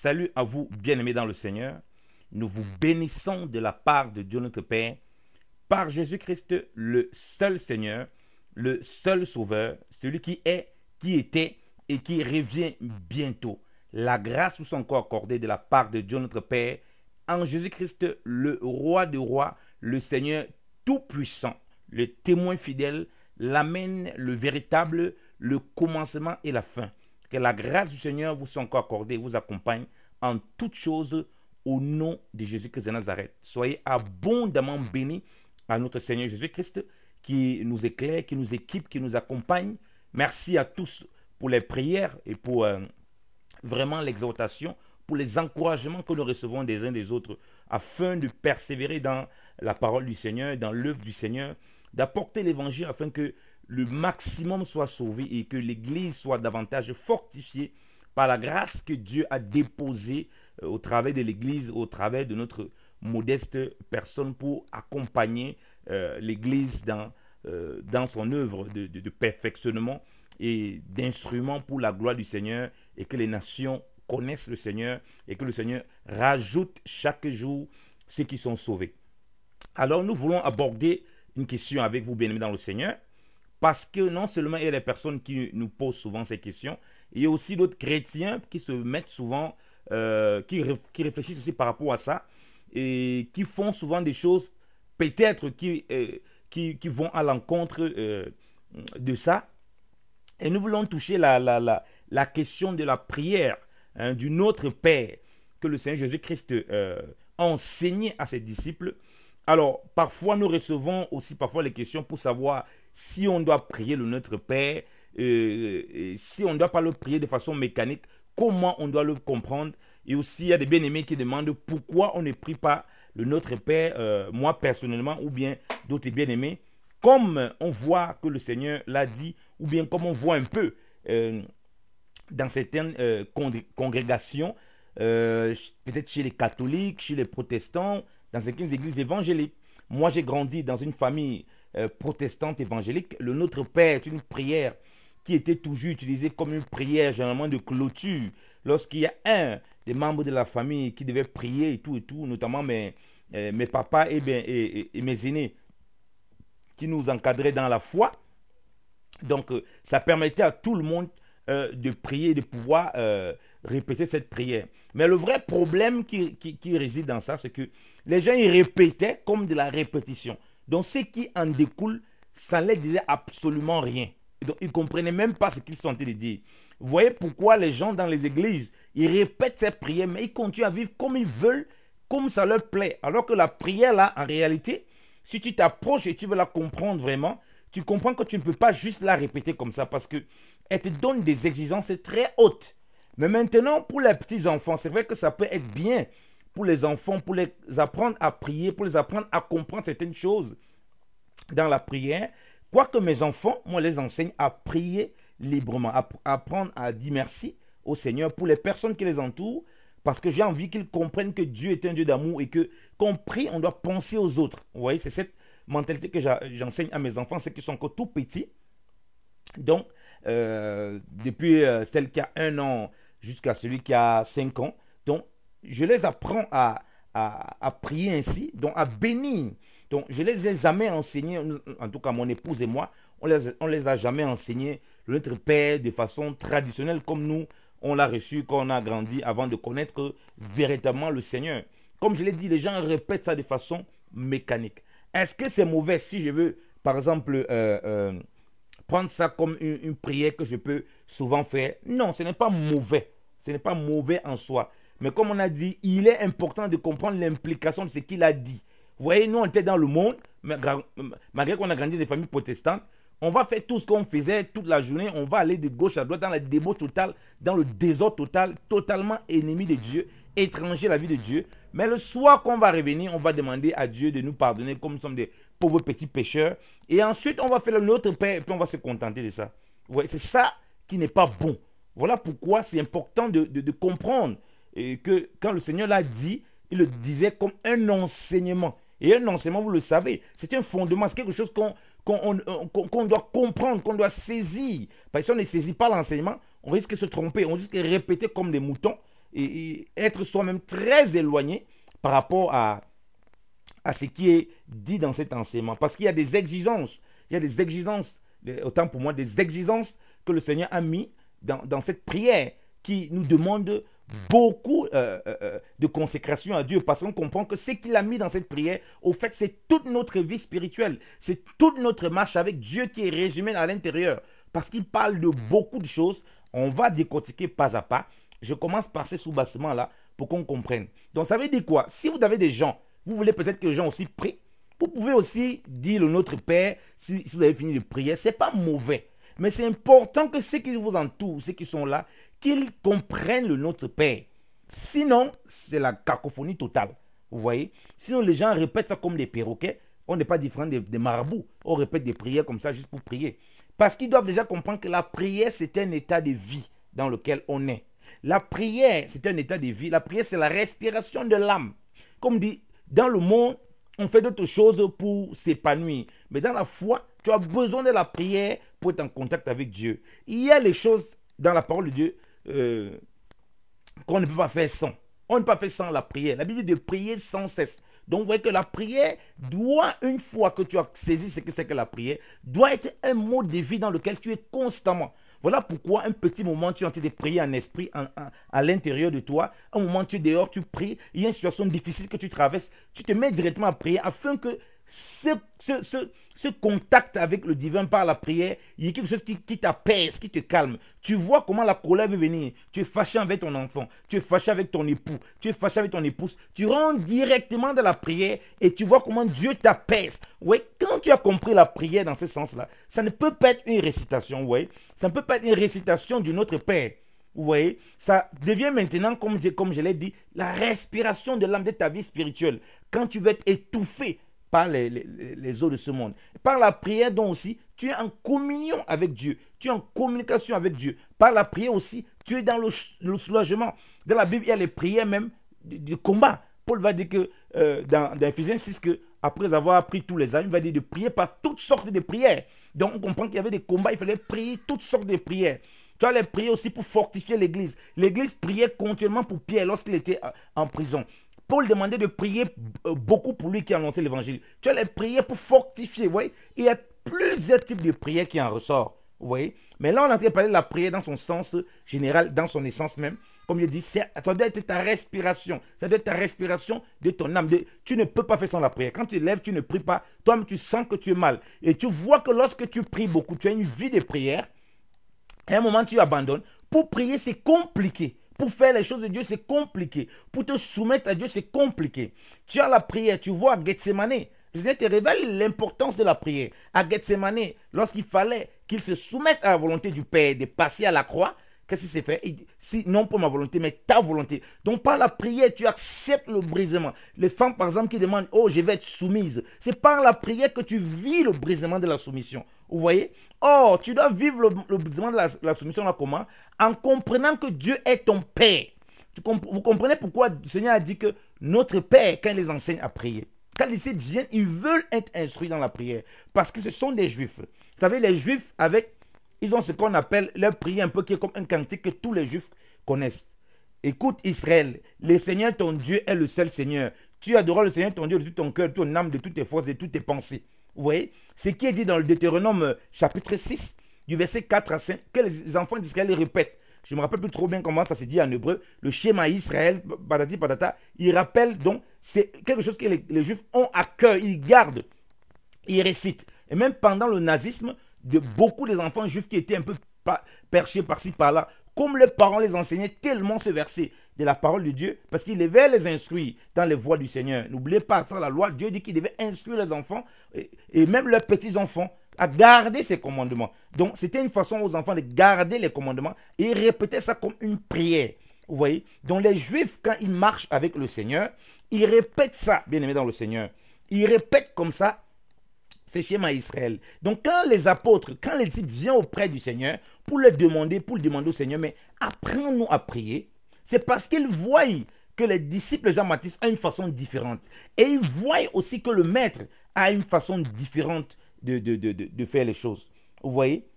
Salut à vous, bien-aimés dans le Seigneur. Nous vous bénissons de la part de Dieu notre Père, par Jésus-Christ, le seul Seigneur, le seul Sauveur, celui qui est, qui était et qui revient bientôt. La grâce vous est encore accordée de la part de Dieu notre Père, en Jésus-Christ, le Roi des rois, le Seigneur tout-puissant, le témoin fidèle, l'Amen, le véritable, le commencement et la fin. Que la grâce du Seigneur vous soit encore accordée et vous accompagne en toutes choses au nom de Jésus-Christ de Nazareth. Soyez abondamment bénis à notre Seigneur Jésus-Christ qui nous éclaire, qui nous équipe, qui nous accompagne. Merci à tous pour les prières et pour vraiment l'exhortation, pour les encouragements que nous recevons des uns des autres afin de persévérer dans la parole du Seigneur, dans l'œuvre du Seigneur, d'apporter l'évangile afin que le maximum soit sauvé et que l'Église soit davantage fortifiée par la grâce que Dieu a déposée au travers de l'Église, au travers de notre modeste personne pour accompagner l'Église dans son œuvre de perfectionnement et d'instrument pour la gloire du Seigneur et que les nations connaissent le Seigneur et que le Seigneur rajoute chaque jour ceux qui sont sauvés. Alors nous voulons aborder une question avec vous, bien-aimés dans le Seigneur, parce que non seulement il y a des personnes qui nous posent souvent ces questions, il y a aussi d'autres chrétiens qui se mettent souvent, qui réfléchissent aussi par rapport à ça, et qui font souvent des choses peut-être qui vont à l'encontre de ça. Et nous voulons toucher la question de la prière du Notre Père que le Seigneur Jésus-Christ a enseigné à ses disciples. Alors, parfois, nous recevons aussi parfois les questions pour savoir si on doit prier le Notre Père, si on ne doit pas le prier de façon mécanique, comment on doit le comprendre. Et aussi, il y a des bien-aimés qui demandent pourquoi on ne prie pas le Notre Père, moi personnellement, ou bien d'autres bien-aimés, comme on voit que le Seigneur l'a dit, ou bien comme on voit un peu dans certaines congrégations, peut-être chez les catholiques, chez les protestants, dans certaines églises évangéliques. Moi, j'ai grandi dans une famille protestante évangélique. Le Notre Père est une prière qui était toujours utilisée comme une prière généralement de clôture. Lorsqu'il y a un des membres de la famille qui devait prier et tout, notamment mes papas et mes aînés qui nous encadraient dans la foi. Donc, ça permettait à tout le monde de prier, de pouvoir répéter cette prière. Mais le vrai problème qui réside dans ça, c'est que les gens, ils répétaient comme de la répétition. Donc, ce qui en découle, ça ne les disait absolument rien. Donc, ils ne comprenaient même pas ce qu'ils sont en train de dire. Vous voyez pourquoi les gens dans les églises, ils répètent ces prières, mais ils continuent à vivre comme ils veulent, comme ça leur plaît. Alors que la prière, là, en réalité, si tu t'approches et tu veux la comprendre vraiment, tu comprends que tu ne peux pas juste la répéter comme ça parce qu'elle te donne des exigences très hautes. Mais maintenant, pour les petits enfants, c'est vrai que ça peut être bien pour les enfants, pour les apprendre à prier, pour les apprendre à comprendre certaines choses dans la prière. Quoique mes enfants, moi, les enseigne à prier librement, à apprendre à dire merci au Seigneur pour les personnes qui les entourent, parce que j'ai envie qu'ils comprennent que Dieu est un Dieu d'amour et que quand on prie, on doit penser aux autres. Vous voyez, c'est cette mentalité que j'enseigne à mes enfants, c'est qu'ils sont encore tout petits. Donc, depuis celle qui a 1 an jusqu'à celui qui a 5 ans. Donc, je les apprends à prier ainsi, donc à bénir. Donc, je ne les ai jamais enseignés, en tout cas mon épouse et moi, on les a jamais enseignés le Notre Père de façon traditionnelle comme nous, on l'a reçu quand on a grandi avant de connaître véritablement le Seigneur. Comme je l'ai dit, les gens répètent ça de façon mécanique. Est-ce que c'est mauvais si je veux, par exemple, prendre ça comme une prière que je peux souvent faire? Non, ce n'est pas mauvais. Ce n'est pas mauvais en soi. Mais comme on a dit, il est important de comprendre l'implication de ce qu'il a dit. Vous voyez, nous, on était dans le monde, malgré qu'on a grandi dans des familles protestantes, on va faire tout ce qu'on faisait toute la journée, on va aller de gauche à droite dans la débauche totale, dans le désordre total, totalement ennemi de Dieu, étranger à la vie de Dieu. Mais le soir qu'on va revenir, on va demander à Dieu de nous pardonner comme nous sommes des pauvres petits pécheurs. Et ensuite, on va faire le Notre Père et puis on va se contenter de ça. Vous voyez, c'est ça qui n'est pas bon. Voilà pourquoi c'est important de comprendre que quand le Seigneur l'a dit, il le disait comme un enseignement. Et un enseignement, vous le savez, c'est un fondement, c'est quelque chose qu'on doit comprendre, qu'on doit saisir. Parce que si on ne saisit pas l'enseignement, on risque de se tromper, on risque de répéter comme des moutons et être soi-même très éloigné par rapport à ce qui est dit dans cet enseignement. Parce qu'il y a des exigences. Il y a des exigences, autant pour moi, des exigences que le Seigneur a mis dans cette prière qui nous demande beaucoup de consécration à Dieu, parce qu'on comprend que ce qu'il a mis dans cette prière, au fait, c'est toute notre vie spirituelle, c'est toute notre marche avec Dieu qui est résumée à l'intérieur, parce qu'il parle de beaucoup de choses. On va décortiquer pas à pas. Je commence par ces sous-bassements-là pour qu'on comprenne. Donc ça veut dire quoi? Si vous avez des gens, vous voulez peut-être que les gens aussi prient, vous pouvez aussi dire le Notre Père si vous avez fini de prier. Ce n'est pas mauvais. Mais c'est important que ceux qui vous entourent, ceux qui sont là, qu'ils comprennent le Notre Père. Sinon, c'est la cacophonie totale. Vous voyez? Sinon, les gens répètent ça comme des perroquets. On n'est pas différent des marabouts. On répète des prières comme ça juste pour prier. Parce qu'ils doivent déjà comprendre que la prière, c'est un état de vie dans lequel on est. La prière, c'est un état de vie. La prière, c'est la respiration de l'âme. Comme dit, dans le monde, on fait d'autres choses pour s'épanouir. Mais dans la foi, tu as besoin de la prière pour être en contact avec Dieu. Il y a les choses dans la parole de Dieu qu'on ne peut pas faire sans. On ne peut pas faire sans la prière. La Bible dit de prier sans cesse. Donc vous voyez que la prière doit, une fois que tu as saisi ce que c'est que la prière, doit être un mode de vie dans lequel tu es constamment. Voilà pourquoi un petit moment, tu es en train de prier en esprit à l'intérieur de toi. Un moment, tu es dehors, tu pries. Il y a une situation difficile que tu traverses. Tu te mets directement à prier afin que ce contact avec le divin par la prière, il y a quelque chose qui t'apaise, qui te calme. Tu vois comment la colère veut venir. Tu es fâché avec ton enfant. Tu es fâché avec ton époux. Tu es fâché avec ton épouse. Tu rentres directement dans la prière et tu vois comment Dieu t'apaise. Ouais, quand tu as compris la prière dans ce sens-là, ça ne peut pas être une récitation. Ouais. Ça ne peut pas être une récitation du Notre Père. Vous voyez, ça devient maintenant, comme je l'ai dit, la respiration de l'âme de ta vie spirituelle. Quand tu veux être étouffé par les eaux de ce monde. Par la prière, donc aussi, tu es en communion avec Dieu. Tu es en communication avec Dieu. Par la prière aussi, tu es dans le soulagement. Dans la Bible, il y a les prières même de combat. Paul va dire que dans Ephésiens 6, que après avoir appris tous les âmes, il va dire de prier par toutes sortes de prières. Donc on comprend qu'il y avait des combats, il fallait prier toutes sortes de prières. Tu as les prières aussi pour fortifier l'église. L'église priait continuellement pour Pierre lorsqu'il était en prison. Paul demandait de prier beaucoup pour lui qui annonçait l'évangile. Tu as les prières pour fortifier, vous voyez. Il y a plusieurs types de prières qui en ressortent, vous voyez. Mais là, on est en train de parler de la prière dans son sens général, dans son essence même. Comme je dis, ça doit être ta respiration. Ça doit être ta respiration de ton âme. Tu ne peux pas faire sans la prière. Quand tu te lèves, tu ne pries pas. Toi-même, tu sens que tu es mal. Et tu vois que lorsque tu pries beaucoup, tu as une vie de prière. À un moment, tu abandonnes. Pour prier, c'est compliqué. Pour faire les choses de Dieu, c'est compliqué. Pour te soumettre à Dieu, c'est compliqué. Tu as la prière, tu vois à Gethsemane. Le Seigneur te révèle l'importance de la prière. À Gethsemane, lorsqu'il fallait qu'il se soumette à la volonté du Père de passer à la croix, qu'est-ce qu'il s'est fait? Non pas ma volonté, mais ta volonté. Donc par la prière, tu acceptes le brisement. Les femmes, par exemple, qui demandent, oh, je vais être soumise. C'est par la prière que tu vis le brisement de la soumission. Vous voyez? Or, tu dois vivre le brisement de la soumission là comment? En comprenant que Dieu est ton Père. Vous comprenez pourquoi le Seigneur a dit que notre Père, quand il les enseigne à prier, quand les disciples viennent, ils veulent être instruits dans la prière. Parce que ce sont des Juifs. Vous savez, les Juifs, ils ont ce qu'on appelle leur prière un peu qui est comme un cantique que tous les Juifs connaissent. Écoute Israël, le Seigneur ton Dieu est le seul Seigneur. Tu adoreras le Seigneur ton Dieu de tout ton cœur, de ton âme, de toutes tes forces, de toutes tes pensées. Vous voyez, ce qui est dit dans le Deutéronome chapitre 6, du verset 4 à 5, que les enfants d'Israël répètent. Je ne me rappelle plus trop bien comment ça se dit en hébreu. Le schéma Israël, patati patata, il rappelle donc, c'est quelque chose que les Juifs ont à cœur, ils gardent, ils récitent. Et même pendant le nazisme, de beaucoup des enfants juifs qui étaient un peu perchés par-ci par-là, comme leurs parents les enseignaient tellement ce verset de la parole de Dieu, parce qu'il devait les instruire dans les voies du Seigneur. N'oubliez pas, dans la loi, Dieu dit qu'il devait instruire les enfants et même leurs petits-enfants à garder ses commandements. Donc, c'était une façon aux enfants de garder les commandements et ils répétaient ça comme une prière. Vous voyez? Donc, les Juifs, quand ils marchent avec le Seigneur, ils répètent ça, bien aimé dans le Seigneur. Ils répètent comme ça ces schémas Israël. Donc, quand les apôtres, quand les disciples viennent auprès du Seigneur pour le demander au Seigneur, mais apprends-nous à prier, c'est parce qu'ils voient que les disciples Jean-Baptiste ont une façon différente. Et ils voient aussi que le maître a une façon différente de faire les choses. Vous voyez?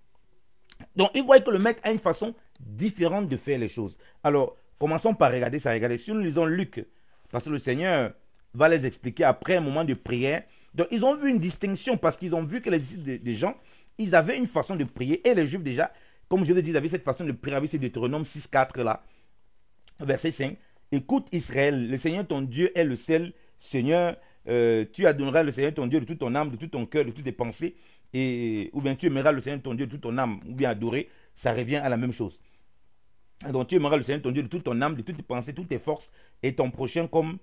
Donc, ils voient que le maître a une façon différente de faire les choses. Alors, Commençons par regarder ça. Regardez, si nous lisons Luc, parce que le Seigneur va les expliquer après un moment de prière. Donc, ils ont vu une distinction parce qu'ils ont vu que les disciples des gens, ils avaient une façon de prier. Et les Juifs déjà, comme je l'ai dit, ils avaient cette façon de prier avec ces Deutéronome 6,4 là. Verset 5. Écoute Israël, le Seigneur ton Dieu est le seul Seigneur. Tu adoreras le Seigneur ton Dieu de toute ton âme, de tout ton cœur, de toutes tes pensées. Ou bien tu aimeras le Seigneur ton Dieu de toute ton âme, ou bien adorer. Ça revient à la même chose. Donc tu aimeras le Seigneur ton Dieu de toute ton âme, de toutes tes pensées, toutes tes forces, et ton prochain comme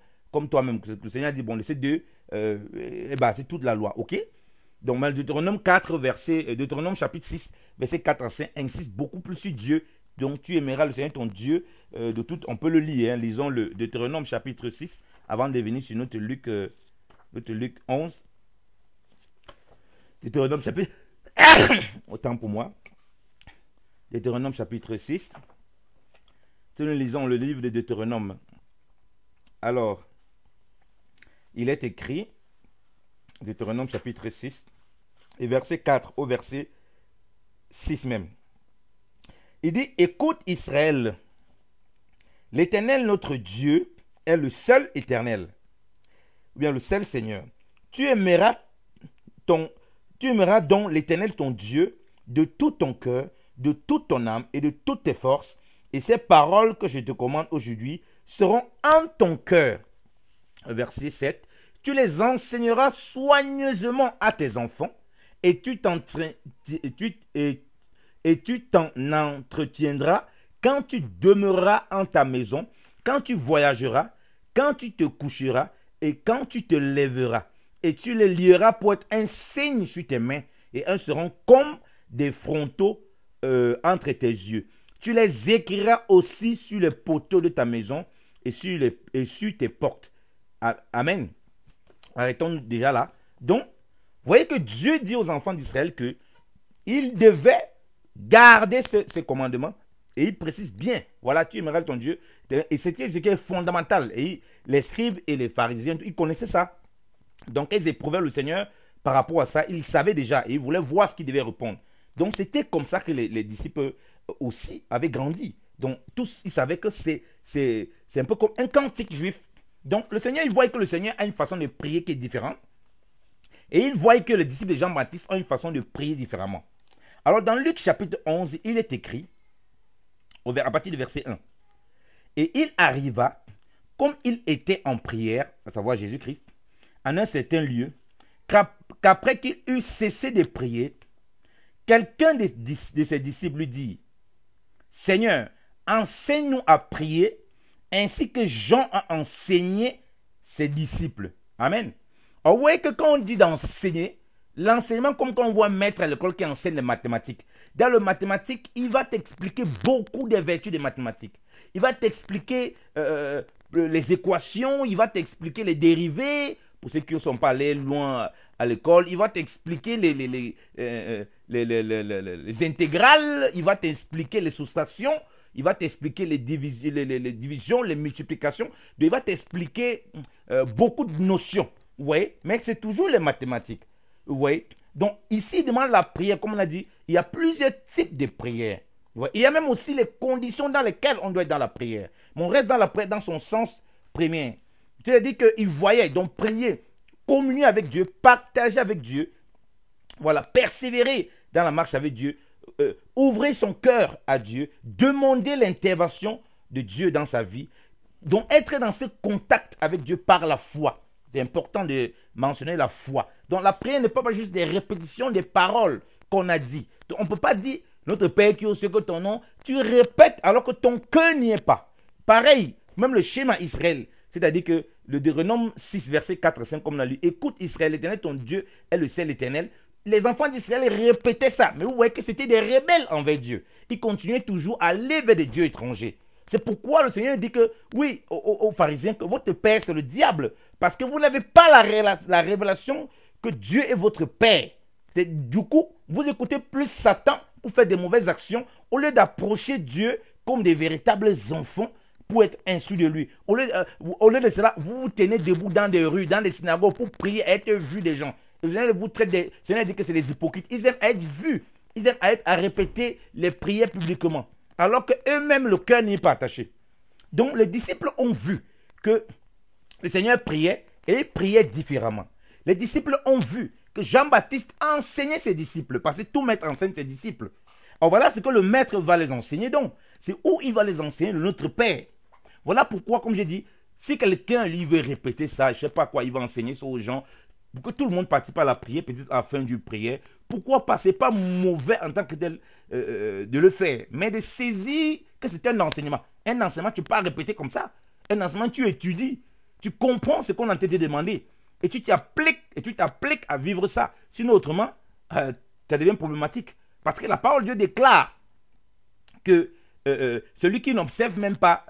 toi-même. Le Seigneur dit, bon, les deux, c'est toute la loi, ok? Donc, Deutéronome 4, Deutéronome chapitre 6, verset 4 à 5, insiste beaucoup plus sur Dieu. Donc, tu aimeras le Seigneur ton Dieu de tout. On peut le lire, hein, lisons le Deutéronome chapitre 6, avant de venir sur notre Luc 11. Deutéronome chapitre... Autant pour moi. Deutéronome chapitre 6. Si nous lisons le livre de Deutéronome, alors, il est écrit, Deutéronome chapitre 6, et verset 4 au verset 6 même. Il dit, écoute Israël, l'Éternel notre Dieu est le seul éternel, ou bien le seul Seigneur. Tu aimeras donc l'Éternel ton Dieu de tout ton cœur, de toute ton âme et de toutes tes forces, et ces paroles que je te commande aujourd'hui seront en ton cœur. Verset 7. Tu les enseigneras soigneusement à tes enfants et tu t'en entretiendras quand tu demeureras en ta maison, quand tu voyageras, quand tu te coucheras et quand tu te lèveras. Et tu les lieras pour être un signe sur tes mains et elles seront comme des frontaux entre tes yeux. Tu les écriras aussi sur les poteaux de ta maison et sur tes portes. Amen. Arrêtons déjà là. Donc, vous voyez que Dieu dit aux enfants d'Israël qu'ils devaient garder ces commandements. Et il précise bien, voilà, tu aimeras ton Dieu. Et c'est ce qui est fondamental. Et les scribes et les pharisiens, ils connaissaient ça. Donc, ils éprouvaient le Seigneur par rapport à ça. Ils savaient déjà et ils voulaient voir ce qu'ils devaient répondre. Donc, c'était comme ça que les disciples aussi avaient grandi. Donc, tous, ils savaient que c'est un peu comme un cantique juif. Donc, le Seigneur, il voit que le Seigneur a une façon de prier qui est différente. Et il voit que les disciples de Jean-Baptiste ont une façon de prier différemment. Alors, dans Luc chapitre 11, il est écrit, à partir du verset 1. Et il arriva, comme il était en prière, à savoir Jésus-Christ, en un certain lieu, qu'après qu'il eut cessé de prier, quelqu'un de ses disciples lui dit, Seigneur, enseigne-nous à prier, ainsi que Jean a enseigné ses disciples. Amen. Alors, vous voyez que quand on dit d'enseigner, l'enseignement, comme quand on voit un maître à l'école qui enseigne les mathématiques. Dans le mathématique, il va t'expliquer beaucoup des vertus des mathématiques. Il va t'expliquer les équations, il va t'expliquer les dérivés, pour ceux qui ne sont pas allés loin à l'école, il va t'expliquer les intégrales, il va t'expliquer les soustractions, il va t'expliquer les divisions, les multiplications, il va t'expliquer beaucoup de notions, vous voyez, mais c'est toujours les mathématiques, vous voyez. Donc ici, il demande la prière, comme on a dit, il y a plusieurs types de prières. Il y a même aussi les conditions dans lesquelles on doit être dans la prière. Mais on reste dans la prière dans son sens premier. C'est-à-dire qu'il voyait, donc prier, communier avec Dieu, partager avec Dieu, voilà, persévérer dans la marche avec Dieu, ouvrir son cœur à Dieu, demander l'intervention de Dieu dans sa vie, donc être dans ce contact avec Dieu par la foi. C'est important de mentionner la foi. Donc la prière n'est pas juste des répétitions des paroles qu'on a dit. Donc, on ne peut pas dire, notre Père qui est au ciel, que ton nom, tu répètes alors que ton cœur n'y est pas. Pareil, même le schéma Israël, c'est-à-dire que le Deutéronome 6, verset 4 et 5, comme on a lu, écoute Israël, l'Éternel, ton Dieu est le ciel éternel. Les enfants d'Israël répétaient ça, mais vous voyez que c'était des rebelles envers Dieu. Ils continuaient toujours à aller vers des dieux étrangers. C'est pourquoi le Seigneur dit que, oui, aux pharisiens, que votre père c'est le diable, parce que vous n'avez pas la révélation que Dieu est votre père. Du coup, vous écoutez plus Satan pour faire des mauvaises actions, au lieu d'approcher Dieu comme des véritables enfants pour être instruits de lui. Au lieu de cela, vous vous tenez debout dans des rues, dans des synagogues pour prier et être vus des gens. Le Seigneur dit que c'est des hypocrites. Ils aiment être vus. Ils aiment à répéter les prières publiquement. Alors qu'eux-mêmes, le cœur n'y est pas attaché. Donc les disciples ont vu que le Seigneur priait et il priait différemment. Les disciples ont vu que Jean-Baptiste enseignait ses disciples, parce que tout maître enseigne ses disciples. Alors voilà ce que le maître va les enseigner donc. C'est où il va les enseigner, notre Père. Voilà pourquoi, comme j'ai dit, si quelqu'un lui veut répéter ça, je ne sais pas quoi, il va enseigner ça aux gens, pour que tout le monde participe à la prière, peut-être à la fin du prière. Pourquoi pas? Ce n'est pas mauvais en tant que tel de le faire, mais de saisir que c'est un enseignement. Un enseignement, tu ne peux pas répéter comme ça. Un enseignement, tu étudies, tu comprends ce qu'on a été demandé. Et tu t'appliques à vivre ça. Sinon, autrement, ça devient problématique. Parce que la parole de Dieu déclare que celui qui n'observe même pas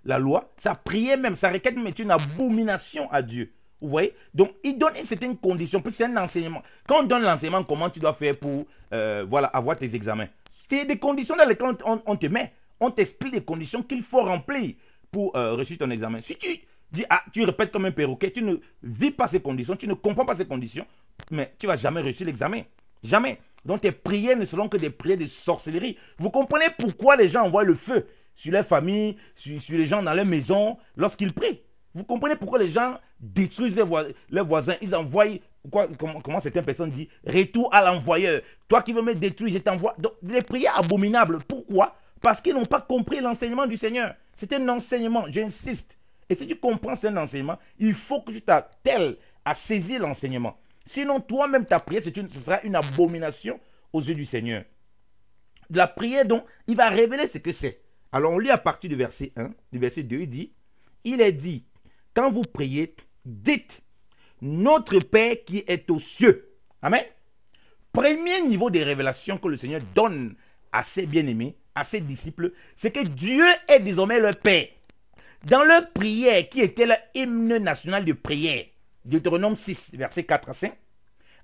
la loi, sa prière même, sa requête même est une abomination à Dieu. Vous voyez? Donc, il donne une certaine condition. Puis c'est un enseignement. Quand on donne l'enseignement, comment tu dois faire pour voilà, avoir tes examens? C'est des conditions dans lesquelles on te met. On t'explique des conditions qu'il faut remplir pour réussir ton examen. Si tu dis, ah, tu répètes comme un perroquet, tu ne vis pas ces conditions, tu ne comprends pas ces conditions, mais tu ne vas jamais réussir l'examen. Jamais. Donc tes prières ne seront que des prières de sorcellerie. Vous comprenez pourquoi les gens envoient le feu sur leur famille, sur les gens dans leur maison lorsqu'ils prient. Vous comprenez pourquoi les gens détruisent leurs voisins. Ils envoient, comment certaines personnes disent, retour à l'envoyeur. Toi qui veux me détruire, je t'envoie. Donc des prières abominables. Pourquoi? Parce qu'ils n'ont pas compris l'enseignement du Seigneur. C'est un enseignement, j'insiste. Et si tu comprends cet enseignement, il faut que tu t'attelles à saisir l'enseignement. Sinon, toi-même, ta prière, ce sera une abomination aux yeux du Seigneur. De la prière, donc, il va révéler ce que c'est. Alors, on lit à partir du verset 1, du verset 2, il est dit, quand vous priez, dites, notre Père qui est aux cieux. Amen. Premier niveau de révélation que le Seigneur donne à ses bien-aimés, à ses disciples, c'est que Dieu est désormais leur Père. Dans leur prière, qui était leur hymne national de prière, Deutéronome 6, verset 4 à 5,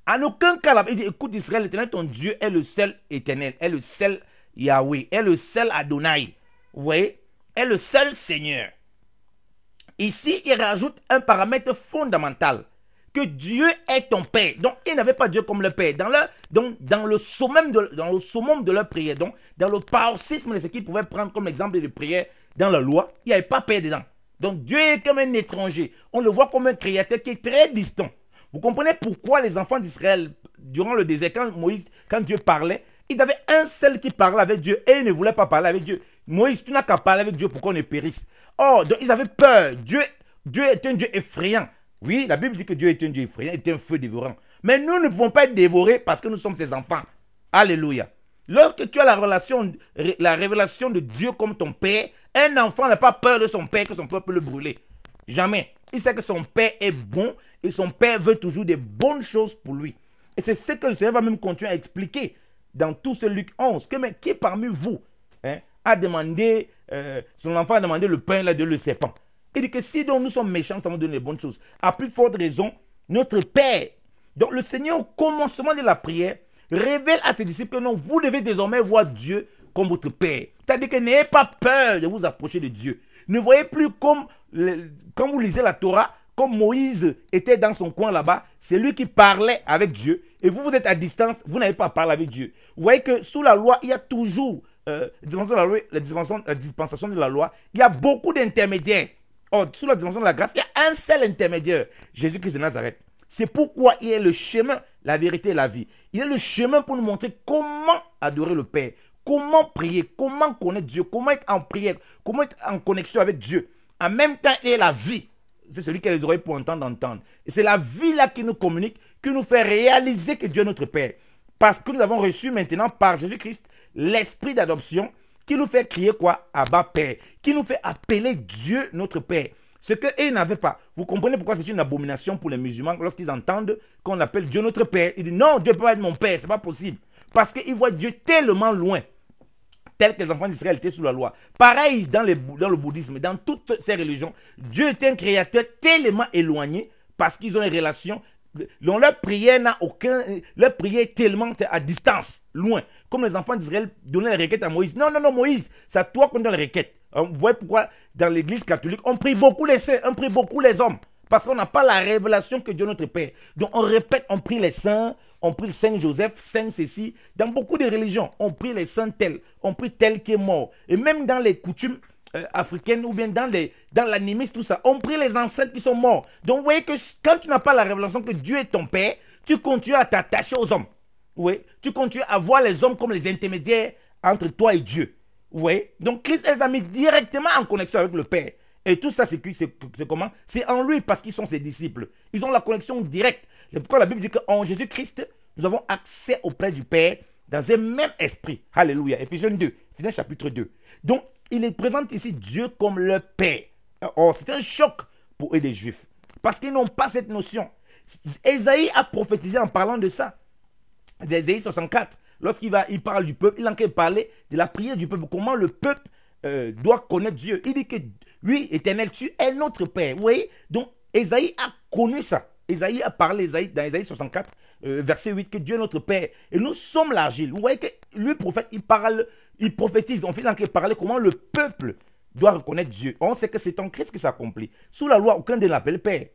en aucun cas, il dit, écoute Israël, l'Éternel, ton Dieu est le seul éternel, est le seul Yahweh, est le seul Adonai, vous voyez, est le seul Seigneur. Ici, il rajoute un paramètre fondamental, que Dieu est ton Père. Donc, ils n'avaient pas Dieu comme le Père. Dans le summum de leur prière, donc, dans le paroxysme de ce qu'ils pouvaient prendre comme exemple de prière dans la loi, il n'y avait pas Père dedans. Donc, Dieu est comme un étranger. On le voit comme un créateur qui est très distant. Vous comprenez pourquoi les enfants d'Israël, durant le désert, quand Dieu parlait, ils avaient un seul qui parlait avec Dieu et ils ne voulaient pas parler avec Dieu. Moïse, tu n'as qu'à parler avec Dieu pour qu'on ne périsse. Oh, donc ils avaient peur. Dieu est un Dieu effrayant. Oui, la Bible dit que Dieu est un Dieu effrayant, est un feu dévorant. Mais nous ne pouvons pas être dévorés parce que nous sommes ses enfants. Alléluia. Lorsque tu as la révélation de Dieu comme ton Père, un enfant n'a pas peur de son Père que son père peut le brûler. Jamais. Il sait que son Père est bon et son Père veut toujours des bonnes choses pour lui. Et c'est ce que le Seigneur va même continuer à expliquer dans tout ce Luc 11. Mais qui parmi vous a demandé, son enfant a demandé le pain là de le serpent? Il dit que si donc nous sommes méchants, ça va nous donner les bonnes choses. À plus forte raison, notre Père. Donc le Seigneur, au commencement de la prière, révèle à ses disciples que non, vous devez désormais voir Dieu comme votre Père. C'est-à-dire que n'ayez pas peur de vous approcher de Dieu. Ne voyez plus comme, quand vous lisez la Torah, comme Moïse était dans son coin là-bas, c'est lui qui parlait avec Dieu. Et vous êtes à distance, vous n'avez pas à parler avec Dieu. Vous voyez que sous la loi, il y a toujours, la dispensation de la loi, il y a beaucoup d'intermédiaires. Oh, sous la dimension de la grâce, il y a un seul intermédiaire, Jésus-Christ de Nazareth. C'est pourquoi il est le chemin, la vérité et la vie. Il est le chemin pour nous montrer comment adorer le Père, comment prier, comment connaître Dieu, comment être en prière, comment être en connexion avec Dieu. En même temps, il est la vie. C'est celui qui a les oreilles pour entendre. Et c'est la vie là qui nous communique, qui nous fait réaliser que Dieu est notre Père. Parce que nous avons reçu maintenant par Jésus-Christ l'esprit d'adoption qui nous fait crier quoi? Abba Père. Qui nous fait appeler Dieu notre Père. Ce qu'eux n'avaient pas. Vous comprenez pourquoi c'est une abomination pour les musulmans lorsqu'ils entendent qu'on appelle Dieu notre Père. Ils disent non, Dieu ne peut pas être mon Père, c'est pas possible. Parce qu'ils voient Dieu tellement loin, tel que les enfants d'Israël étaient sous la loi. Pareil dans le bouddhisme, dans toutes ces religions, Dieu est un créateur tellement éloigné parce qu'ils ont une relation. Leur prière n'a aucun. Leur prière est tellement à distance, loin. Comme les enfants d'Israël donnaient les requêtes à Moïse. Non, Moïse, c'est à toi qu'on donne les requêtes. Vous voyez pourquoi dans l'église catholique, on prie beaucoup les saints, on prie beaucoup les hommes. Parce qu'on n'a pas la révélation que Dieu notre Père. Donc on répète, on prie les saints, on prie Saint Joseph, Saint Cécile. Dans beaucoup de religions, on prie les saints tels, on prie tel qui est mort. Et même dans les coutumes, africaines ou bien dans l'animisme, tout ça, on prie les ancêtres qui sont morts. Donc vous voyez que quand tu n'as pas la révélation que Dieu est ton Père, tu continues à t'attacher aux hommes. Oui, tu continues à voir les hommes comme les intermédiaires entre toi et Dieu. Vous voyez? Donc Christ les a mis directement en connexion avec le Père. Et tout ça, c'est comment? C'est en lui parce qu'ils sont ses disciples. Ils ont la connexion directe. C'est pourquoi la Bible dit qu'en Jésus-Christ, nous avons accès auprès du Père dans un même esprit. Alléluia. Éphésiens 2, Éphésiens chapitre 2. Donc, il présente ici Dieu comme le Père. Or, c'est un choc pour eux, les Juifs. Parce qu'ils n'ont pas cette notion. Ésaïe a prophétisé en parlant de ça. D'Ésaïe 64. Lorsqu'il parle du peuple, il a encore parlé de la prière du peuple. Comment le peuple doit connaître Dieu. Il dit que lui, Éternel, tu es notre Père. Vous voyez? Donc, Ésaïe a connu ça. Ésaïe a parlé dans Ésaïe 64, verset 8, que Dieu est notre Père. Et nous sommes l'argile. Vous voyez que lui, prophète, il prophétise. On fait parler comment le peuple doit reconnaître Dieu. On sait que c'est en Christ que ça s'accomplit. Sous la loi, aucun ne l'appelle Père.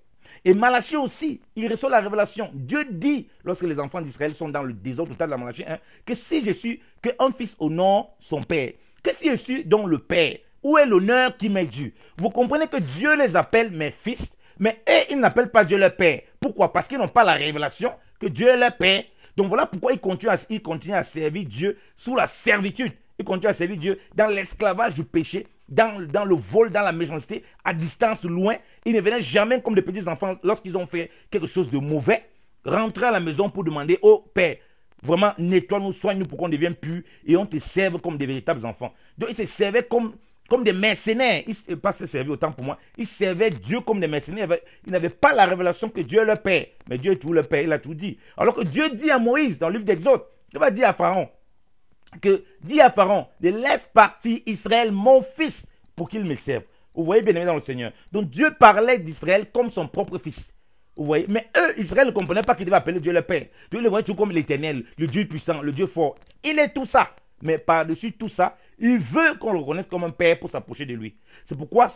Et Malachie aussi, il reçoit la révélation. Dieu dit, lorsque les enfants d'Israël sont dans le désordre total de la Malachie 1, que si je suis, qu'un fils honore son père, que si je suis donc le Père, où est l'honneur qui m'est dû? Vous comprenez que Dieu les appelle mes fils, mais eux, ils n'appellent pas Dieu leur Père. Pourquoi? Parce qu'ils n'ont pas la révélation que Dieu est leur Père. Donc voilà pourquoi ils continuent à servir Dieu sous la servitude. Ils continuent à servir Dieu dans l'esclavage du péché, dans le vol, dans la méchanceté, à distance, loin. Ils ne venaient jamais comme des petits enfants lorsqu'ils ont fait quelque chose de mauvais, rentrer à la maison pour demander au Père, vraiment nettoie-nous, soigne-nous pour qu'on devienne purs et on te serve comme des véritables enfants. Donc ils se servaient comme des mercenaires. Ils ne pas se servir autant pour moi. Ils servaient Dieu comme des mercenaires. Ils n'avaient pas la révélation que Dieu est leur Père. Mais Dieu est tout le Père, il a tout dit. Alors que Dieu dit à Moïse dans le livre d'Exode, il va dire à Pharaon, laisse partir Israël, mon fils, pour qu'il me serve. Vous voyez, bien aimé dans le Seigneur. Donc Dieu parlait d'Israël comme son propre fils. Vous voyez, mais eux, Israël ne comprenait pas qu'il devait appeler Dieu le Père. Dieu le voyait tout comme l'Éternel, le Dieu puissant, le Dieu fort. Il est tout ça. Mais par-dessus tout ça, il veut qu'on le reconnaisse comme un père pour s'approcher de lui. C'est pourquoi,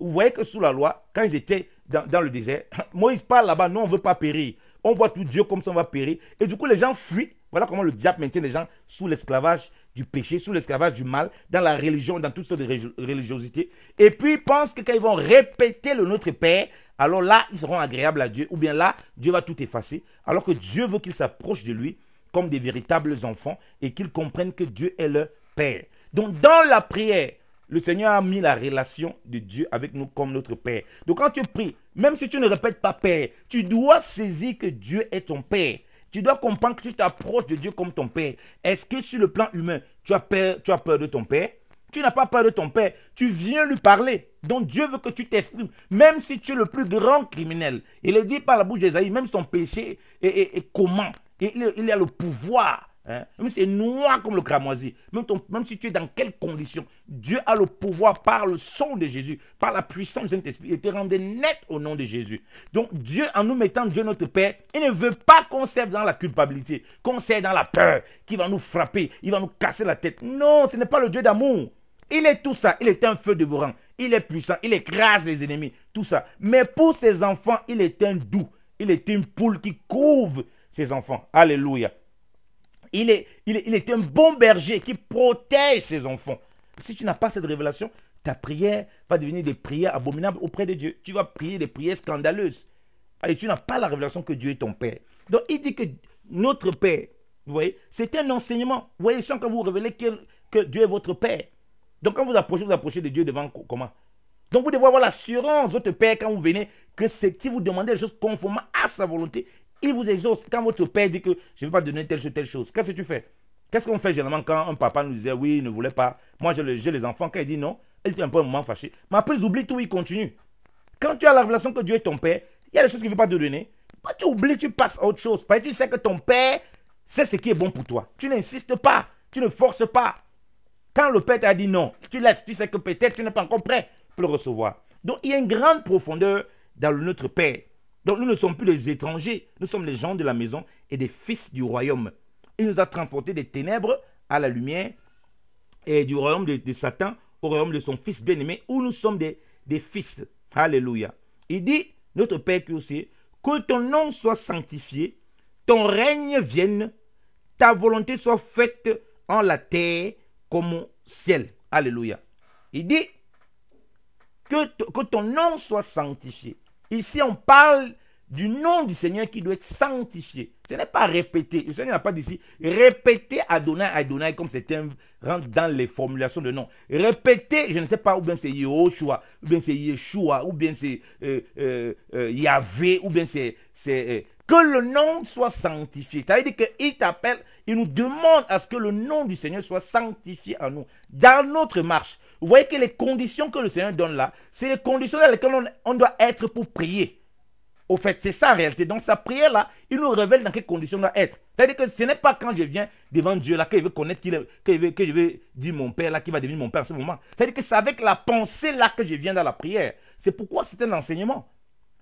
vous voyez que sous la loi, quand ils étaient dans le désert, Moïse parle là-bas, non, on ne veut pas périr. On voit tout Dieu comme ça, on va périr. Et du coup, les gens fuient. Voilà comment le diable maintient les gens sous l'esclavage du péché, sous l'esclavage du mal, dans la religion, dans toutes sortes de religiosités. Et puis, ils pensent que quand ils vont répéter le Notre Père, alors là, ils seront agréables à Dieu. Ou bien là, Dieu va tout effacer. Alors que Dieu veut qu'ils s'approchent de lui comme des véritables enfants et qu'ils comprennent que Dieu est leur Père. Donc, dans la prière, le Seigneur a mis la relation de Dieu avec nous comme notre Père. Donc, quand tu pries, même si tu ne répètes pas Père, tu dois saisir que Dieu est ton Père. Tu dois comprendre que tu t'approches de Dieu comme ton Père. Est-ce que sur le plan humain, tu as peur de ton Père? Tu n'as pas peur de ton Père. Tu viens lui parler. Donc Dieu veut que tu t'exprimes. Même si tu es le plus grand criminel. Il est dit par la bouche d'Ésaïe, même si ton péché est comment? Il a le pouvoir. Hein? Même si c'est noir comme le cramoisi. Même si tu es dans quelles conditions. Dieu a le pouvoir par le sang de Jésus, par la puissance du Saint-Esprit, et te rendre net au nom de Jésus. Donc Dieu, en nous mettant Dieu notre Père, il ne veut pas qu'on serve dans la culpabilité, qu'on serve dans la peur, qu'il va nous frapper, il va nous casser la tête. Non, ce n'est pas le Dieu d'amour. Il est tout ça. Il est un feu dévorant. Il est puissant. Il écrase les ennemis. Tout ça. Mais pour ses enfants, il est un doux. Il est une poule qui couvre ses enfants. Alléluia. Il est un bon berger qui protège ses enfants. Si tu n'as pas cette révélation, ta prière va devenir des prières abominables auprès de Dieu. Tu vas prier des prières scandaleuses. Et tu n'as pas la révélation que Dieu est ton Père. Donc il dit que notre Père, vous voyez, c'est un enseignement. Vous voyez, quand vous révélez que Dieu est votre Père. Donc quand vous approchez de Dieu devant comment? Donc vous devez avoir l'assurance, votre Père, quand vous venez, que si vous demandez des choses conformément à sa volonté, il vous exauce. Quand votre Père dit que je ne vais pas donner telle chose, qu'est-ce que tu fais? Qu'est-ce qu'on fait généralement quand un papa nous disait oui, il ne voulait pas? Moi j'ai les enfants, quand il dit non, il fait un peu un moment fâché. Mais après ils oublient tout, ils continuent. Quand tu as la révélation que Dieu est ton Père, il y a des choses qu'il ne veut pas te donner. Quand tu oublies, tu passes à autre chose. Parce que tu sais que ton Père sait ce qui est bon pour toi. Tu n'insistes pas, tu ne forces pas. Quand le Père t'a dit non, tu laisses, tu sais que peut-être tu n'es pas encore prêt pour le recevoir. Donc il y a une grande profondeur dans notre Père. Donc nous ne sommes plus des étrangers, nous sommes les gens de la maison et des fils du royaume. Il nous a transportés des ténèbres à la lumière et du royaume de Satan au royaume de son fils bien-aimé où nous sommes des fils. Alléluia. Il dit, notre Père qui aussi, que ton nom soit sanctifié, ton règne vienne, ta volonté soit faite en la terre comme au ciel. Alléluia. Il dit, que ton nom soit sanctifié. Ici, on parle du nom du Seigneur qui doit être sanctifié. Ce n'est pas répété. Le Seigneur n'a pas dit ici répéter Adonai, Adonai, comme certains rentrent dans les formulations de noms. Répéter, je ne sais pas, ou bien c'est Yehoshua, ou bien c'est Yeshua, ou bien c'est Yahvé, ou bien c'est que le nom soit sanctifié. C'est-à-dire qu'il t'appelle, il nous demande à ce que le nom du Seigneur soit sanctifié en nous, dans notre marche. Vous voyez que les conditions que le Seigneur donne là, c'est les conditions dans lesquelles on doit être pour prier. Au fait, c'est ça en réalité. Donc, sa prière-là, il nous révèle dans quelles conditions on doit être. C'est-à-dire que ce n'est pas quand je viens devant Dieu, là, que je veux connaître, que je veux dire mon Père, là, qui va devenir mon Père en ce moment. C'est-à-dire que c'est avec la pensée, là, que je viens dans la prière. C'est pourquoi c'est un enseignement.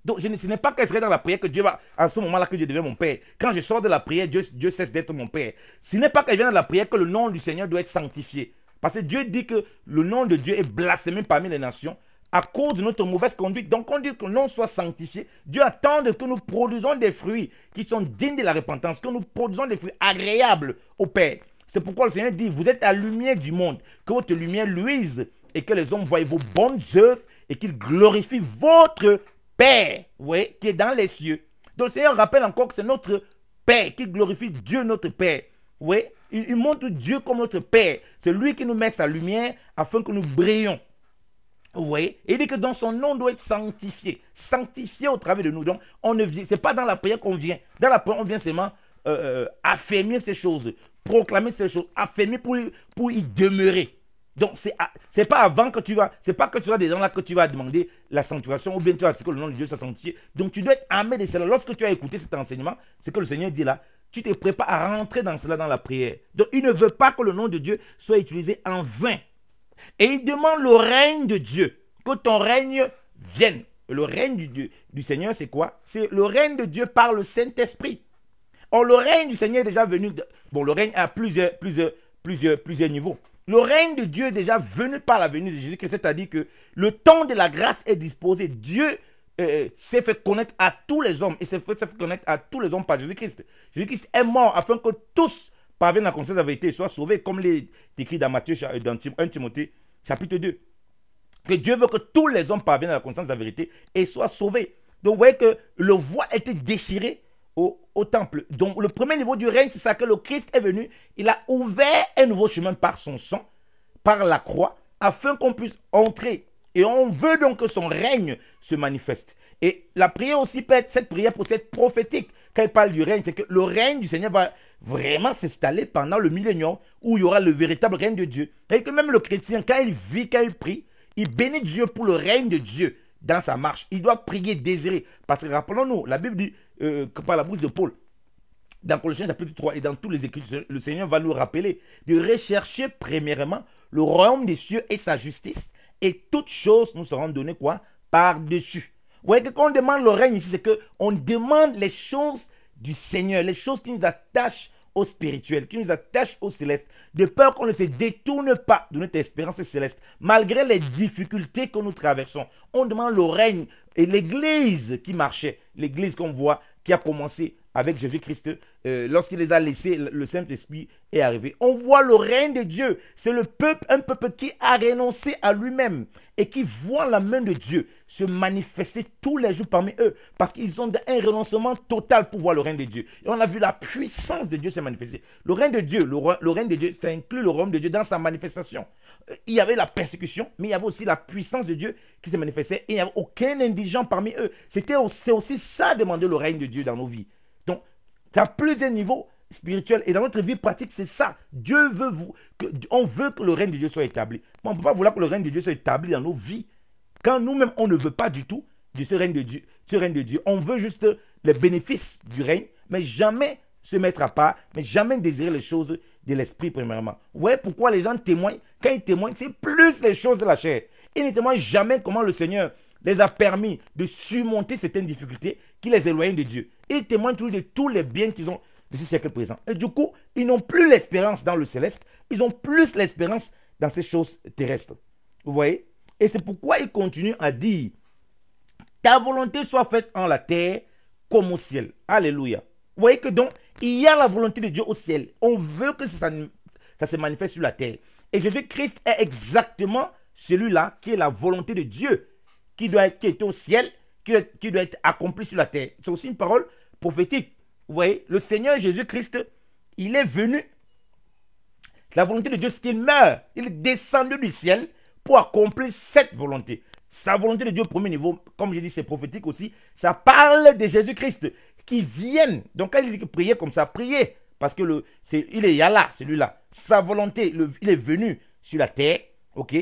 Donc, ce n'est pas quand je serai dans la prière que Dieu va, en ce moment-là, que je deviens mon Père. Quand je sors de la prière, Dieu cesse d'être mon Père. Ce n'est pas quand je viens dans la prière que le nom du Seigneur doit être sanctifié. Parce que Dieu dit que le nom de Dieu est blasphémé parmi les nations à cause de notre mauvaise conduite. Donc, on dit que l'on soit sanctifié. Dieu attend que nous produisons des fruits qui sont dignes de la repentance, que nous produisons des fruits agréables au Père. C'est pourquoi le Seigneur dit, vous êtes la lumière du monde, que votre lumière luise et que les hommes voient vos bonnes œuvres et qu'ils glorifient votre Père, oui, qui est dans les cieux. Donc, le Seigneur rappelle encore que c'est notre Père qui glorifie Dieu, notre Père. Oui, il montre Dieu comme notre Père. C'est lui qui nous met sa lumière afin que nous brillions. Vous voyez, il dit que dans son nom doit être sanctifié. Sanctifié au travers de nous. Donc, on ne vient, c'est pas dans la prière qu'on vient. Dans la prière, on vient seulement affermir ces choses, proclamer ces choses, affermir pour y demeurer. Donc, c'est pas avant que tu vas, c'est pas que tu vas dedans là que tu vas demander la sanctification ou bien tu vas dire que le nom de Dieu soit sanctifié. Donc, tu dois être armé de cela. Lorsque tu as écouté cet enseignement, c'est que le Seigneur dit là, tu te prépares à rentrer dans cela dans la prière. Donc, il ne veut pas que le nom de Dieu soit utilisé en vain. Et il demande le règne de Dieu, que ton règne vienne. Le règne du Seigneur, c'est quoi? C'est le règne de Dieu par le Saint-Esprit. Or, le règne du Seigneur est déjà venu. Bon, le règne a plusieurs niveaux. Le règne de Dieu est déjà venu par la venue de Jésus-Christ, c'est-à-dire que le temps de la grâce est disposé. Dieu s'est fait connaître à tous les hommes et s'est fait connaître à tous les hommes par Jésus-Christ. Jésus-Christ est mort afin que tous parviennent à connaître la vérité et soient sauvés, comme il est écrit dans Matthieu, dans 1 Timothée, chapitre 2. Que Dieu veut que tous les hommes parviennent à la connaissance de la vérité et soient sauvés. Donc vous voyez que le voile était déchiré au temple. Donc le premier niveau du règne, c'est ça, que le Christ est venu. Il a ouvert un nouveau chemin par son sang, par la croix, afin qu'on puisse entrer. Et on veut donc que son règne se manifeste. Et la prière aussi peut être, cette prière peut être prophétique. Quand il parle du règne, c'est que le règne du Seigneur va vraiment s'installer pendant le millénium où il y aura le véritable règne de Dieu. Et que même le chrétien, quand il vit, quand il prie, il bénit Dieu pour le règne de Dieu dans sa marche. Il doit prier, désirer. Parce que rappelons-nous, la Bible dit que par la bouche de Paul, dans Colossiens chapitre 3 et dans tous les Écritures, le Seigneur va nous rappeler de rechercher premièrement le royaume des cieux et sa justice, et toutes choses nous seront données quoi? Par-dessus. Vous voyez que quand on demande le règne ici, c'est qu'on demande les choses du Seigneur, les choses qui nous attachent au spirituel, qui nous attachent au céleste, de peur qu'on ne se détourne pas de notre espérance céleste, malgré les difficultés que nous traversons. On demande le règne et l'église qui marchait, l'église qu'on voit, qui a commencé avec Jésus-Christ, lorsqu'il les a laissés, le Saint-Esprit est arrivé. On voit le règne de Dieu. C'est le peuple, un peuple qui a renoncé à lui-même et qui voit la main de Dieu se manifester tous les jours parmi eux, parce qu'ils ont un renoncement total pour voir le règne de Dieu. Et on a vu la puissance de Dieu se manifester. Le règne de Dieu, le règne de Dieu, ça inclut le royaume de Dieu dans sa manifestation. Il y avait la persécution, mais il y avait aussi la puissance de Dieu qui se manifestait, et il n'y avait aucun indigent parmi eux. C'est aussi ça, demander le règne de Dieu dans nos vies. Donc, c'est à plusieurs niveaux spirituels. Et dans notre vie pratique, c'est ça. Dieu veut on veut que le règne de Dieu soit établi. Mais on ne peut pas vouloir que le règne de Dieu soit établi dans nos vies. Quand nous-mêmes, on ne veut pas du tout de ce règne de Dieu. On veut juste les bénéfices du règne, mais jamais se mettre à part, mais jamais désirer les choses de l'esprit premièrement. Vous voyez pourquoi les gens témoignent? Quand ils témoignent, c'est plus les choses de la chair. Ils ne témoignent jamais comment le Seigneur les a permis de surmonter certaines difficultés qui les éloignent de Dieu. Ils témoignent toujours de tous les biens qu'ils ont de ce siècle présent. Et du coup, ils n'ont plus l'espérance dans le céleste, ils ont plus l'espérance dans ces choses terrestres. Vous voyez? Et c'est pourquoi ils continuent à dire, ta volonté soit faite en la terre comme au ciel. Alléluia. Vous voyez que donc, il y a la volonté de Dieu au ciel. On veut que ça se manifeste sur la terre. Et Jésus-Christ est exactement celui-là qui est la volonté de Dieu qui était au ciel, qui doit être accompli sur la terre. C'est aussi une parole prophétique. Vous voyez, le Seigneur Jésus-Christ, il est venu. La volonté de Dieu, c'est qu'il meurt. Il est descendu du ciel pour accomplir cette volonté. Sa volonté de Dieu, au premier niveau, comme je dis, c'est prophétique aussi. Ça parle de Jésus-Christ qui vienne. Donc, quand il dit que prier comme ça, prier. Parce que il est Yallah, celui-là. Sa volonté, il est venu sur la terre. Ok?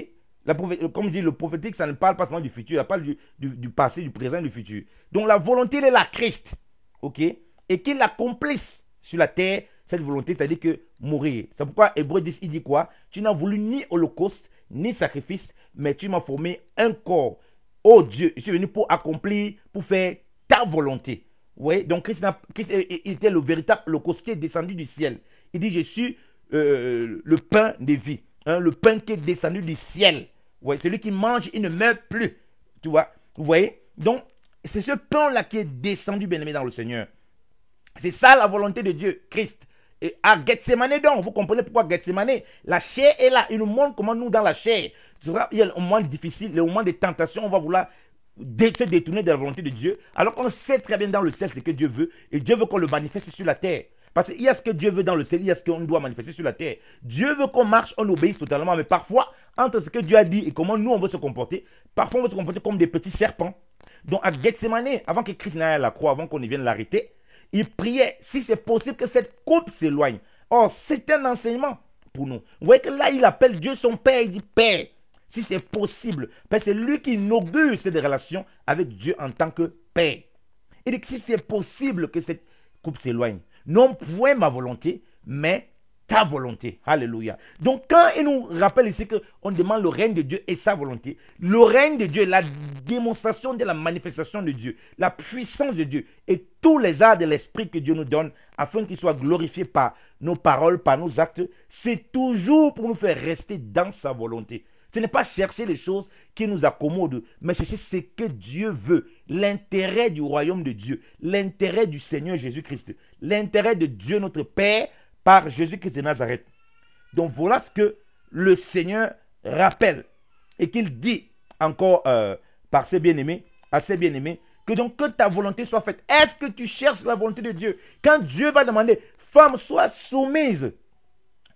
Comme je dis, le prophétique, ça ne parle pas seulement du futur. Ça parle du passé, du présent et du futur. Donc, la volonté, elle est la Christ. Ok? Et qu'il accomplisse sur la terre cette volonté, c'est-à-dire que mourir. C'est pourquoi Hébreu 10, il dit quoi? Tu n'as voulu ni holocauste, ni sacrifice, mais tu m'as formé un corps. Oh Dieu, je suis venu pour accomplir, pour faire ta volonté. Oui, donc Christ était le véritable holocauste qui est descendu du ciel. Il dit, je suis le pain de vie. Hein, le pain qui est descendu du ciel. Ouais, celui qui mange, il ne meurt plus. Tu vois? Vous voyez? Donc, c'est ce pain-là qui est descendu, bien-aimé, dans le Seigneur. C'est ça la volonté de Dieu, Christ. Et à Gethsemane, donc, vous comprenez pourquoi Gethsemane, la chair est là. Il nous montre comment nous, dans la chair, il y a un moment difficile, le moment de tentation, on va vouloir se détourner de la volonté de Dieu. Alors qu'on sait très bien dans le ciel ce que Dieu veut. Et Dieu veut qu'on le manifeste sur la terre. Parce qu'il y a ce que Dieu veut dans le ciel, il y a ce qu'on doit manifester sur la terre. Dieu veut qu'on marche, on obéisse totalement. Mais parfois, entre ce que Dieu a dit et comment nous, on veut se comporter, parfois on veut se comporter comme des petits serpents. Donc à Gethsemane, avant que Christ n'aille à la croix, avant qu'on vienne l'arrêter, il priait, si c'est possible, que cette coupe s'éloigne. Or, c'est un enseignement pour nous. Vous voyez que là, il appelle Dieu son Père, il dit Père, si c'est possible. Parce que c'est lui qui inaugure cette relation avec Dieu en tant que Père. Il dit que si c'est possible que cette coupe s'éloigne, non point ma volonté, mais ta volonté. Alléluia. Donc, quand il nous rappelle ici qu'on demande le règne de Dieu et sa volonté, le règne de Dieu, la démonstration de la manifestation de Dieu, la puissance de Dieu et tous les arts de l'esprit que Dieu nous donne afin qu'il soit glorifié par nos paroles, par nos actes, c'est toujours pour nous faire rester dans sa volonté. Ce n'est pas chercher les choses qui nous accommodent, mais chercher ce que Dieu veut, l'intérêt du royaume de Dieu, l'intérêt du Seigneur Jésus-Christ, l'intérêt de Dieu notre Père, par Jésus-Christ de Nazareth. Donc voilà ce que le Seigneur rappelle et qu'il dit encore par ses bien-aimés, à ses bien-aimés, que donc que ta volonté soit faite. Est-ce que tu cherches la volonté de Dieu? Quand Dieu va demander, femme, sois soumise.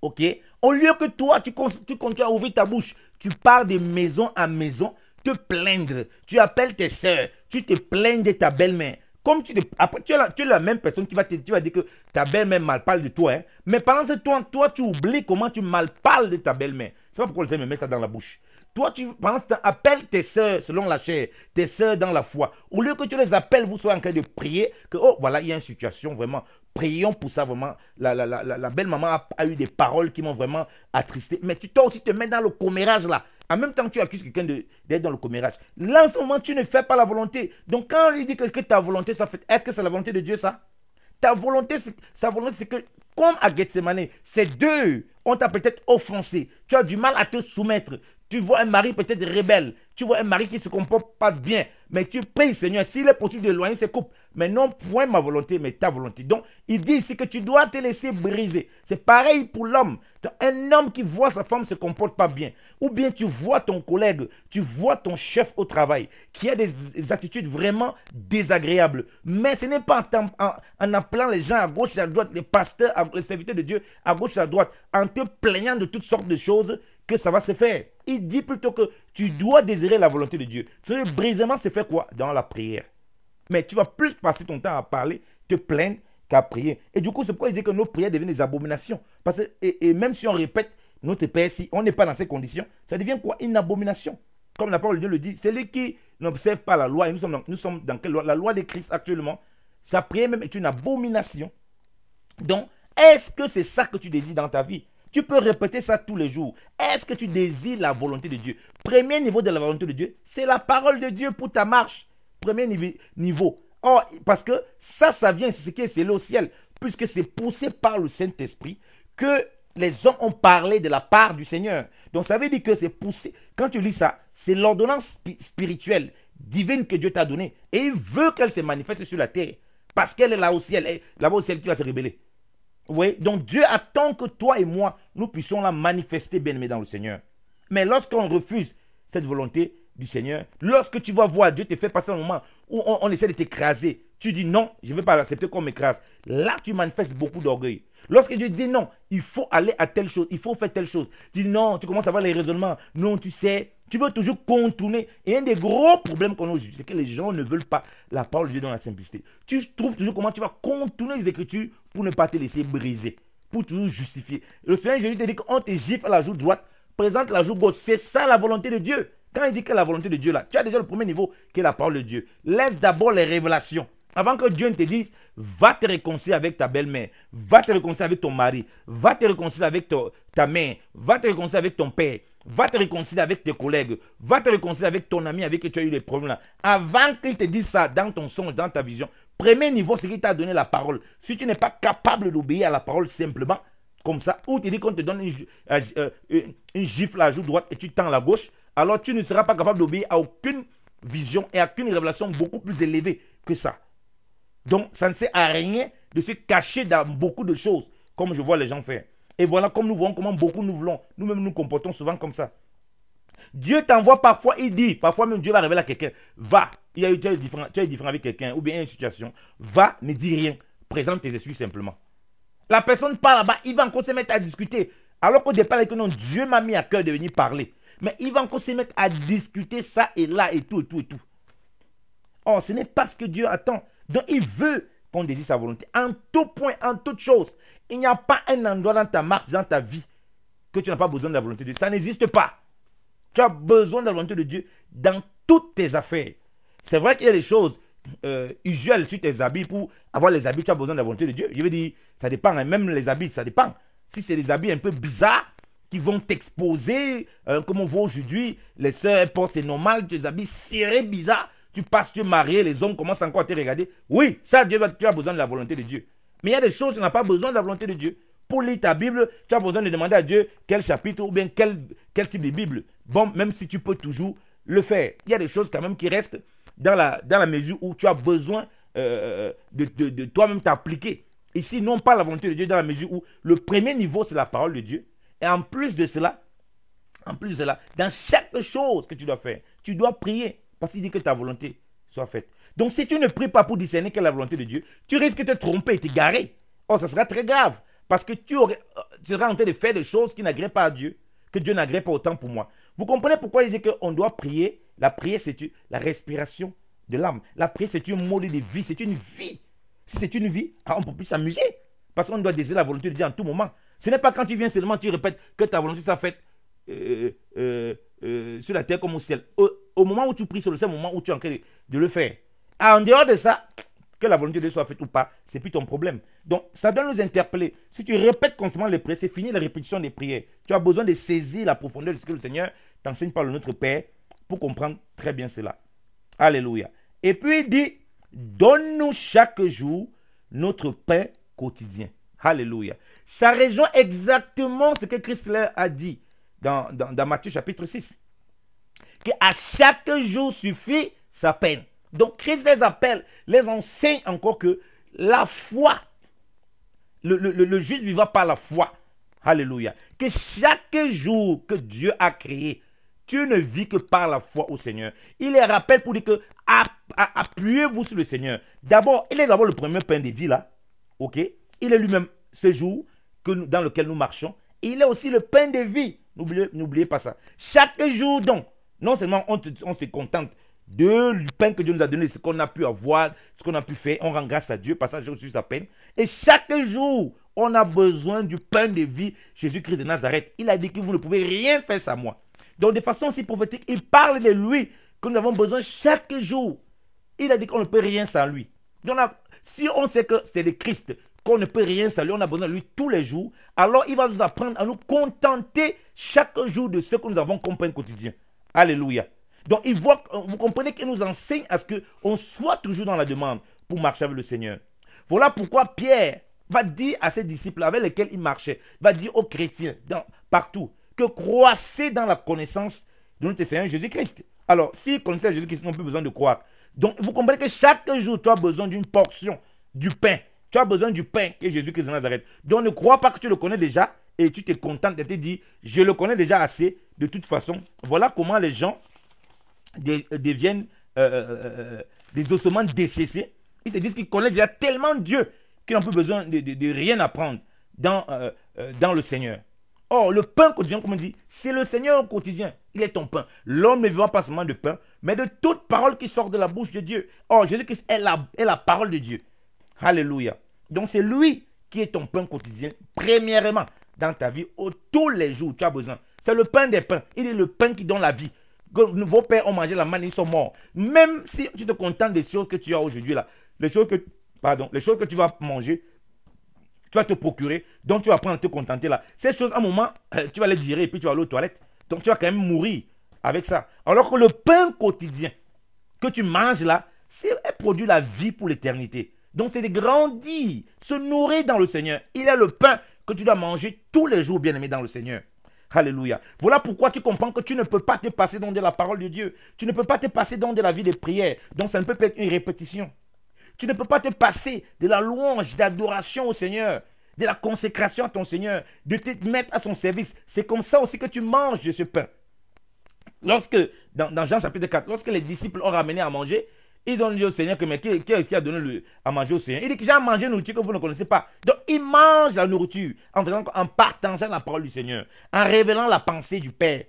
Ok? Au lieu que toi, tu continues à ouvrir ta bouche, tu pars de maison à maison, te plaindre. Tu appelles tes soeurs, tu te plains de ta belle-mère. Comme tu es la même personne qui va dire que ta belle-mère mal parle de toi. Hein? Mais pendant ce temps, toi, tu oublies comment tu mal parles de ta belle-mère. C'est pas pourquoi le Seigneur me met ça dans la bouche. Toi, pendant ce temps, appelle tes soeurs selon la chair, tes soeurs dans la foi. Au lieu que tu les appelles, vous soyez en train de prier, que, oh, voilà, il y a une situation, vraiment, prions pour ça, vraiment. La belle-maman a eu des paroles qui m'ont vraiment attristé. Mais tu dois aussi te mettre dans le commérage, là. En même temps que tu accuses quelqu'un d'être dans le commérage. Là, en ce moment, tu ne fais pas la volonté. Donc, quand il dit que ta volonté, ça fait, est-ce que c'est la volonté de Dieu, ça? Ta volonté, sa volonté, c'est que, comme à Gethsemane, ces deux, on t'a peut-être offensé. Tu as du mal à te soumettre. Tu vois un mari peut-être rebelle. Tu vois un mari qui ne se comporte pas bien. Mais tu pries, Seigneur, s'il est possible d'éloigner ses couples. Mais non point ma volonté, mais ta volonté. Donc, il dit ici que tu dois te laisser briser. C'est pareil pour l'homme. Un homme qui voit sa femme ne se comporte pas bien. Ou bien tu vois ton collègue, tu vois ton chef au travail, qui a des attitudes vraiment désagréables. Mais ce n'est pas en appelant les gens à gauche et à droite, les pasteurs, les serviteurs de Dieu à gauche et à droite, en te plaignant de toutes sortes de choses, que ça va se faire. Il dit plutôt que tu dois désirer la volonté de Dieu. Ce brisement se fait quoi? Dans la prière. Mais tu vas plus passer ton temps à parler, te plaindre, qu'à prier. Et du coup, c'est pourquoi il dit que nos prières deviennent des abominations. Parce que, et même si on répète notre Père, si on n'est pas dans ces conditions, ça devient quoi? Une abomination. Comme la parole de Dieu le dit, celui qui n'observe pas la loi, et nous sommes dans quelle loi? La loi de Christ actuellement. Sa prière même est une abomination. Donc, est-ce que c'est ça que tu désires dans ta vie? Tu peux répéter ça tous les jours. Est-ce que tu désires la volonté de Dieu? Premier niveau de la volonté de Dieu, c'est la parole de Dieu pour ta marche. Premier niveau. Or, parce que ça vient, c'est ce qui est scellé au ciel, puisque c'est poussé par le Saint-Esprit que les hommes ont parlé de la part du Seigneur. Donc, ça veut dire que c'est poussé. Quand tu lis ça, c'est l'ordonnance spirituelle, divine que Dieu t'a donnée. Et il veut qu'elle se manifeste sur la terre. Parce qu'elle est là au ciel. Là-bas au ciel, qui va se révéler. Oui, donc Dieu attend que toi et moi, nous puissions la manifester bien aimé dans le Seigneur. Mais lorsqu'on refuse cette volonté, du Seigneur, lorsque tu vas voir Dieu te fait passer un moment où on essaie de t'écraser, tu dis non, je ne vais pas accepter qu'on m'écrase. Là, tu manifestes beaucoup d'orgueil. Lorsque Dieu dit non, il faut aller à telle chose, il faut faire telle chose. Tu dis non, tu commences à avoir les raisonnements. Non, tu sais, tu veux toujours contourner. Et un des gros problèmes qu'on a aujourd'hui, c'est que les gens ne veulent pas la parole de Dieu dans la simplicité. Tu trouves toujours comment tu vas contourner les Écritures pour ne pas te laisser briser, pour toujours justifier. Le Seigneur Jésus te dit qu'on te gifle à la joue droite, présente la joue gauche. C'est ça la volonté de Dieu. Quand il dit que la volonté de Dieu là, tu as déjà le premier niveau qui est la parole de Dieu. Laisse d'abord les révélations. Avant que Dieu ne te dise, va te réconcilier avec ta belle-mère, va te réconcilier avec ton mari, va te réconcilier avec ta mère, va te réconcilier avec ton père, va te réconcilier avec tes collègues, va te réconcilier avec ton ami avec qui tu as eu les problèmes là. Avant qu'il te dise ça dans ton songe, dans ta vision, premier niveau, c'est qu'il t'a donné la parole. Si tu n'es pas capable d'obéir à la parole simplement, comme ça, ou tu dis qu'on te donne une gifle à la joue droite et tu tends à la gauche, alors tu ne seras pas capable d'obéir à aucune vision et à aucune révélation beaucoup plus élevée que ça. Donc, ça ne sert à rien de se cacher dans beaucoup de choses, comme je vois les gens faire. Et voilà comme nous voyons comment beaucoup nous voulons. Nous-mêmes nous comportons souvent comme ça. Dieu t'envoie parfois, il dit, parfois même Dieu va révéler à quelqu'un, va, tu es différent avec quelqu'un, ou bien il y a une situation, va, ne dis rien, présente tes excuses simplement. La personne part là-bas, il va encore se mettre à discuter. Alors qu'au départ, que non, Dieu m'a mis à cœur de venir parler. Mais il va encore se mettre à discuter ça et là et tout, et tout, et tout. Oh, ce n'est pas ce que Dieu attend. Donc, il veut qu'on désire sa volonté. En tout point, en toute chose. Il n'y a pas un endroit dans ta marche, dans ta vie, que tu n'as pas besoin de la volonté de Dieu. Ça n'existe pas. Tu as besoin de la volonté de Dieu dans toutes tes affaires. C'est vrai qu'il y a des choses usuelles sur tes habits. Pour avoir les habits, tu as besoin de la volonté de Dieu. Je veux dire, ça dépend. Hein, même les habits, ça dépend. Si c'est des habits un peu bizarres, qui vont t'exposer, comme on voit aujourd'hui, les sœurs portent, c'est normal, tes habits serrés, bizarres. Tu passes, tu es marié, les hommes commencent encore à te regarder. Oui, ça, tu as besoin de la volonté de Dieu. Mais il y a des choses, tu n'as pas besoin de la volonté de Dieu. Pour lire ta Bible, tu as besoin de demander à Dieu quel chapitre ou bien quel type de Bible. Bon, même si tu peux toujours le faire. Il y a des choses quand même qui restent dans la mesure où tu as besoin de toi-même t'appliquer. Ici, non pas la volonté de Dieu dans la mesure où le premier niveau, c'est la parole de Dieu. Et en plus de cela, dans chaque chose que tu dois faire, tu dois prier. Parce qu'il dit que ta volonté soit faite. Donc si tu ne pries pas pour discerner quelle est la volonté de Dieu, tu risques de te tromper et t'égarer. Oh, ça sera très grave. Parce que tu seras en train de faire des choses qui n'agréent pas à Dieu, que Dieu n'agrée pas autant pour moi. Vous comprenez pourquoi il dit qu'on doit prier? La prière, c'est la respiration de l'âme. La prière, c'est un mode de vie, c'est une vie. Si c'est une vie, on ne peut plus s'amuser. Parce qu'on doit désirer la volonté de Dieu en tout moment. Ce n'est pas quand tu viens seulement, tu répètes que ta volonté soit faite sur la terre comme au ciel. Au moment où tu pries, c'est le seul moment où tu es en train de le faire. En dehors de ça, que la volonté de Dieu soit faite ou pas, c'est plus ton problème. Donc, ça doit nous interpeller. Si tu répètes constamment les prières, c'est fini la répétition des prières. Tu as besoin de saisir la profondeur de ce que le Seigneur t'enseigne par le Notre Père pour comprendre très bien cela. Alléluia. Et puis il dit, donne-nous chaque jour notre pain quotidien. Alléluia. Ça rejoint exactement ce que Christ a dit dans Matthieu chapitre 6. Qu'à chaque jour suffit sa peine. Donc Christ les appelle, les enseigne encore que la foi, le juste vivra par la foi. Alléluia. Que chaque jour que Dieu a créé, tu ne vis que par la foi au Seigneur. Il les rappelle pour dire que appuyez-vous sur le Seigneur. D'abord, il est d'abord le premier pain de vie là. Ok? Il est lui-même ce jour dans lequel nous marchons. Il est aussi le pain de vie. N'oubliez pas ça. Chaque jour donc, non seulement on se contente du pain que Dieu nous a donné, ce qu'on a pu avoir, ce qu'on a pu faire, on rend grâce à Dieu, parce que j'ai reçu sa peine. Et chaque jour, on a besoin du pain de vie, Jésus-Christ de Nazareth. Il a dit que vous ne pouvez rien faire sans moi. Donc de façon aussi prophétique, il parle de lui, que nous avons besoin chaque jour. Il a dit qu'on ne peut rien sans lui. Donc si on sait que c'est le Christ, qu'on ne peut rien sans lui, on a besoin de lui tous les jours, alors il va nous apprendre à nous contenter chaque jour de ce que nous avons comme pain quotidien. Alléluia. Donc, vous comprenez qu'il nous enseigne à ce qu'on soit toujours dans la demande pour marcher avec le Seigneur. Voilà pourquoi Pierre va dire à ses disciples avec lesquels il marchait, va dire aux chrétiens partout, que croissez dans la connaissance de notre Seigneur Jésus-Christ. Alors, s'ils connaissaient Jésus-Christ, ils n'ont plus besoin de croire. Donc, vous comprenez que chaque jour, tu as besoin d'une portion du pain. Tu as besoin du pain que Jésus-Christ de Nazareth. Donc, ne crois pas que tu le connais déjà et tu te contentes de te dire, je le connais déjà assez. De toute façon, voilà comment les gens deviennent des ossements desséchés. Ils se disent qu'ils connaissent déjà tellement Dieu qu'ils n'ont plus besoin de rien apprendre dans le Seigneur. Or, le pain quotidien, comme on dit, c'est le Seigneur au quotidien. Il est ton pain. L'homme ne vivra pas seulement de pain, mais de toute parole qui sort de la bouche de Dieu. Or, Jésus-Christ est la parole de Dieu. Alléluia. Donc, c'est lui qui est ton pain quotidien, premièrement, dans ta vie, tous les jours, tu as besoin. C'est le pain des pains. Il est le pain qui donne la vie. Vos pères ont mangé la manne, ils sont morts. Même si tu te contentes des choses que tu as aujourd'hui, là, les choses que tu vas manger, tu vas te procurer, donc tu vas prendre à te contenter là. Ces choses, à un moment, tu vas les digérer et puis tu vas aller aux toilettes. Donc tu vas quand même mourir avec ça. Alors que le pain quotidien que tu manges là, elle produit la vie pour l'éternité. Donc c'est de grandir, se nourrir dans le Seigneur. Il est le pain que tu dois manger tous les jours, bien-aimé, dans le Seigneur. Alléluia. Voilà pourquoi tu comprends que tu ne peux pas te passer dans de la parole de Dieu. Tu ne peux pas te passer dans de la vie de prière. Donc ça ne peut pas être une répétition. Tu ne peux pas te passer de la louange, d'adoration au Seigneur, de la consécration à ton Seigneur, de te mettre à son service. C'est comme ça aussi que tu manges de ce pain. Lorsque, dans Jean chapitre 4, lorsque les disciples ont ramené à manger, ils ont dit au Seigneur que mais qui est-ce qui a donné à manger au Seigneur? Il dit que j'ai mangé une nourriture que vous ne connaissez pas. Donc ils mangent la nourriture en partageant la parole du Seigneur, en révélant la pensée du Père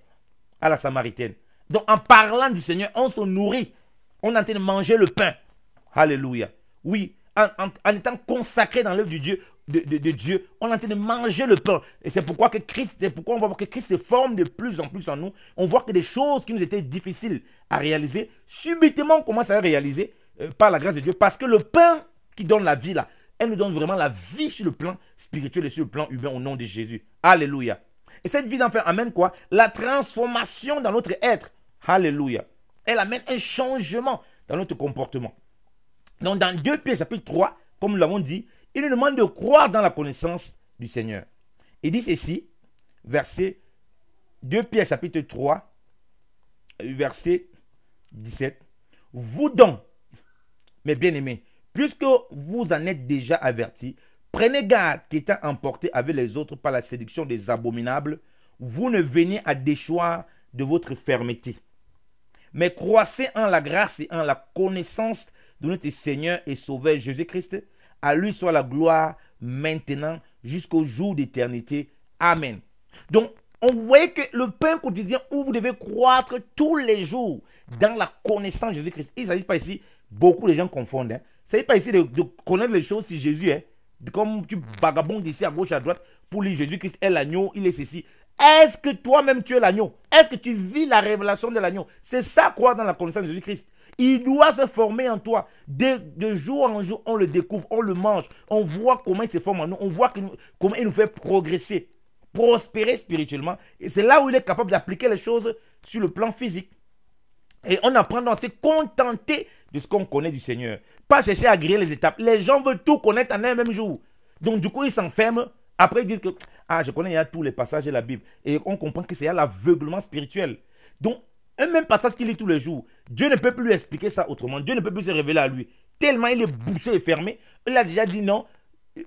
à la Samaritaine. Donc en parlant du Seigneur, on se nourrit. On est en train de manger le pain. Alléluia. Oui, en étant consacré dans l'œuvre de Dieu, on est en train de manger le pain. Et c'est pourquoi on va voir que Christ se forme de plus en plus en nous. On voit que des choses qui nous étaient difficiles à réaliser, subitement on commence à les réaliser par la grâce de Dieu. Parce que le pain qui donne la vie là, elle nous donne vraiment la vie sur le plan spirituel et sur le plan humain au nom de Jésus. Alléluia. Et cette vie d'enfer amène quoi? La transformation dans notre être. Alléluia. Elle amène un changement dans notre comportement. Donc dans 2 Pierre chapitre 3, comme nous l'avons dit, il nous demande de croire dans la connaissance du Seigneur. Il dit ceci, verset 2 Pierre chapitre 3, verset 17. Vous donc, mes bien-aimés, puisque vous en êtes déjà avertis, prenez garde qu'étant emportés avec les autres par la séduction des abominables, vous ne veniez à déchoir de votre fermeté. Mais croissez en la grâce et en la connaissance de notre Seigneur et Sauveur Jésus-Christ. À lui soit la gloire maintenant jusqu'au jour d'éternité. Amen. Donc, on voit que le pain quotidien où vous devez croître tous les jours dans la connaissance de Jésus-Christ. Il ne s'agit pas ici, beaucoup de gens confondent. Il ne s'agit pas ici de connaître les choses si Jésus est. Comme tu vagabondes ici à gauche, à droite, pour lui, Jésus-Christ est l'agneau, il est ceci. Est-ce que toi-même tu es l'agneau? Est-ce que tu vis la révélation de l'agneau? C'est ça, croire dans la connaissance de Jésus-Christ. Il doit se former en toi. De jour en jour, on le découvre, on le mange. On voit comment il se forme en nous. On voit comment il nous fait progresser, prospérer spirituellement. Et c'est là où il est capable d'appliquer les choses sur le plan physique. Et on apprend à se contenter de ce qu'on connaît du Seigneur. Pas chercher à griller les étapes. Les gens veulent tout connaître en un même jour. Donc du coup, ils s'enferment. Après, ils disent que je connais tous les passages de la Bible. Et on comprend que c'est l'aveuglement spirituel. Donc, un même passage qu'il lit tous les jours, Dieu ne peut plus lui expliquer ça autrement. Dieu ne peut plus se révéler à lui. Tellement il est bouché et fermé. Il a déjà dit non.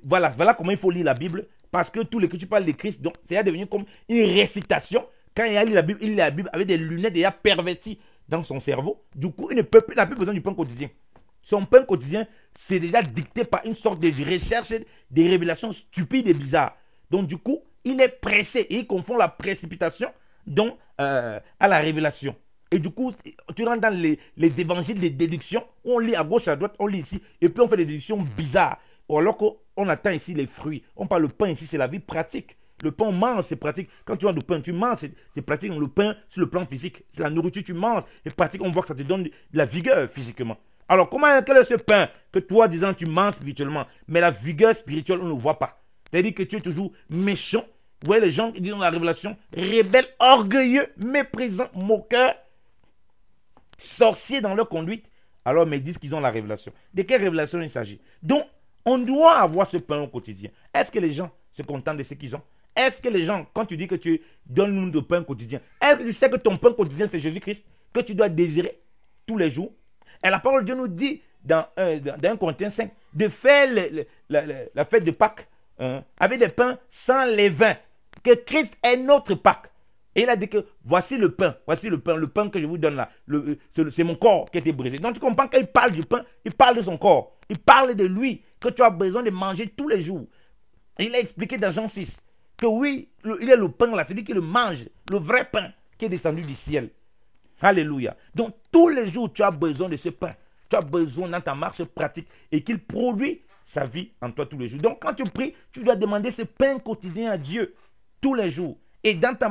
Voilà comment il faut lire la Bible. Parce que tous les que tu parles de Christ, donc c'est devenu comme une récitation. Quand il a lu la Bible, il lit la Bible avec des lunettes déjà perverties dans son cerveau. Du coup, il n'a plus besoin du pain quotidien. Son pain quotidien, c'est déjà dicté par une sorte de recherche, des révélations stupides et bizarres. Donc du coup, il est pressé et il confond la précipitation donc, à la révélation. Et du coup, tu rentres dans les évangiles de déduction, on lit à gauche, à droite, on lit ici, et puis on fait des déductions bizarres. Alors qu'on attend ici les fruits. On parle de pain ici, c'est la vie pratique. Le pain, on mange, c'est pratique. Quand tu manges du pain, tu manges, c'est pratique. Le pain, sur le plan physique, c'est la nourriture, tu manges, c'est pratique. On voit que ça te donne de la vigueur physiquement. Alors, quel est ce pain que toi, disant, tu manges spirituellement, mais la vigueur spirituelle, on ne le voit pas. C'est-à-dire que tu es toujours méchant. Vous voyez les gens qui disent dans la révélation, rebelles, orgueilleux, méprisants, moqueurs, sorciers dans leur conduite, alors mais ils disent qu'ils ont la révélation. De quelle révélation il s'agit? Donc, on doit avoir ce pain au quotidien. Est-ce que les gens se contentent de ce qu'ils ont? Est-ce que les gens, quand tu dis que tu donnes-nous de pain quotidien, est-ce que tu sais que ton pain quotidien c'est Jésus-Christ, que tu dois désirer tous les jours? Et la parole de Dieu nous dit dans 1 Corinthiens 5 de faire la fête de Pâques avec des pains sans levain. Que Christ est notre Pâques. Et il a dit que voici le pain que je vous donne là. C'est mon corps qui a été brisé. Donc tu comprends qu'il parle du pain, il parle de son corps. Il parle de lui, que tu as besoin de manger tous les jours. Et il a expliqué dans Jean 6 que oui, il est le pain là, celui qui le mange, le vrai pain qui est descendu du ciel. Alléluia. Donc tous les jours, tu as besoin de ce pain. Tu as besoin dans ta marche pratique et qu'il produit sa vie en toi tous les jours. Donc quand tu pries, tu dois demander ce pain quotidien à Dieu tous les jours. Et dans la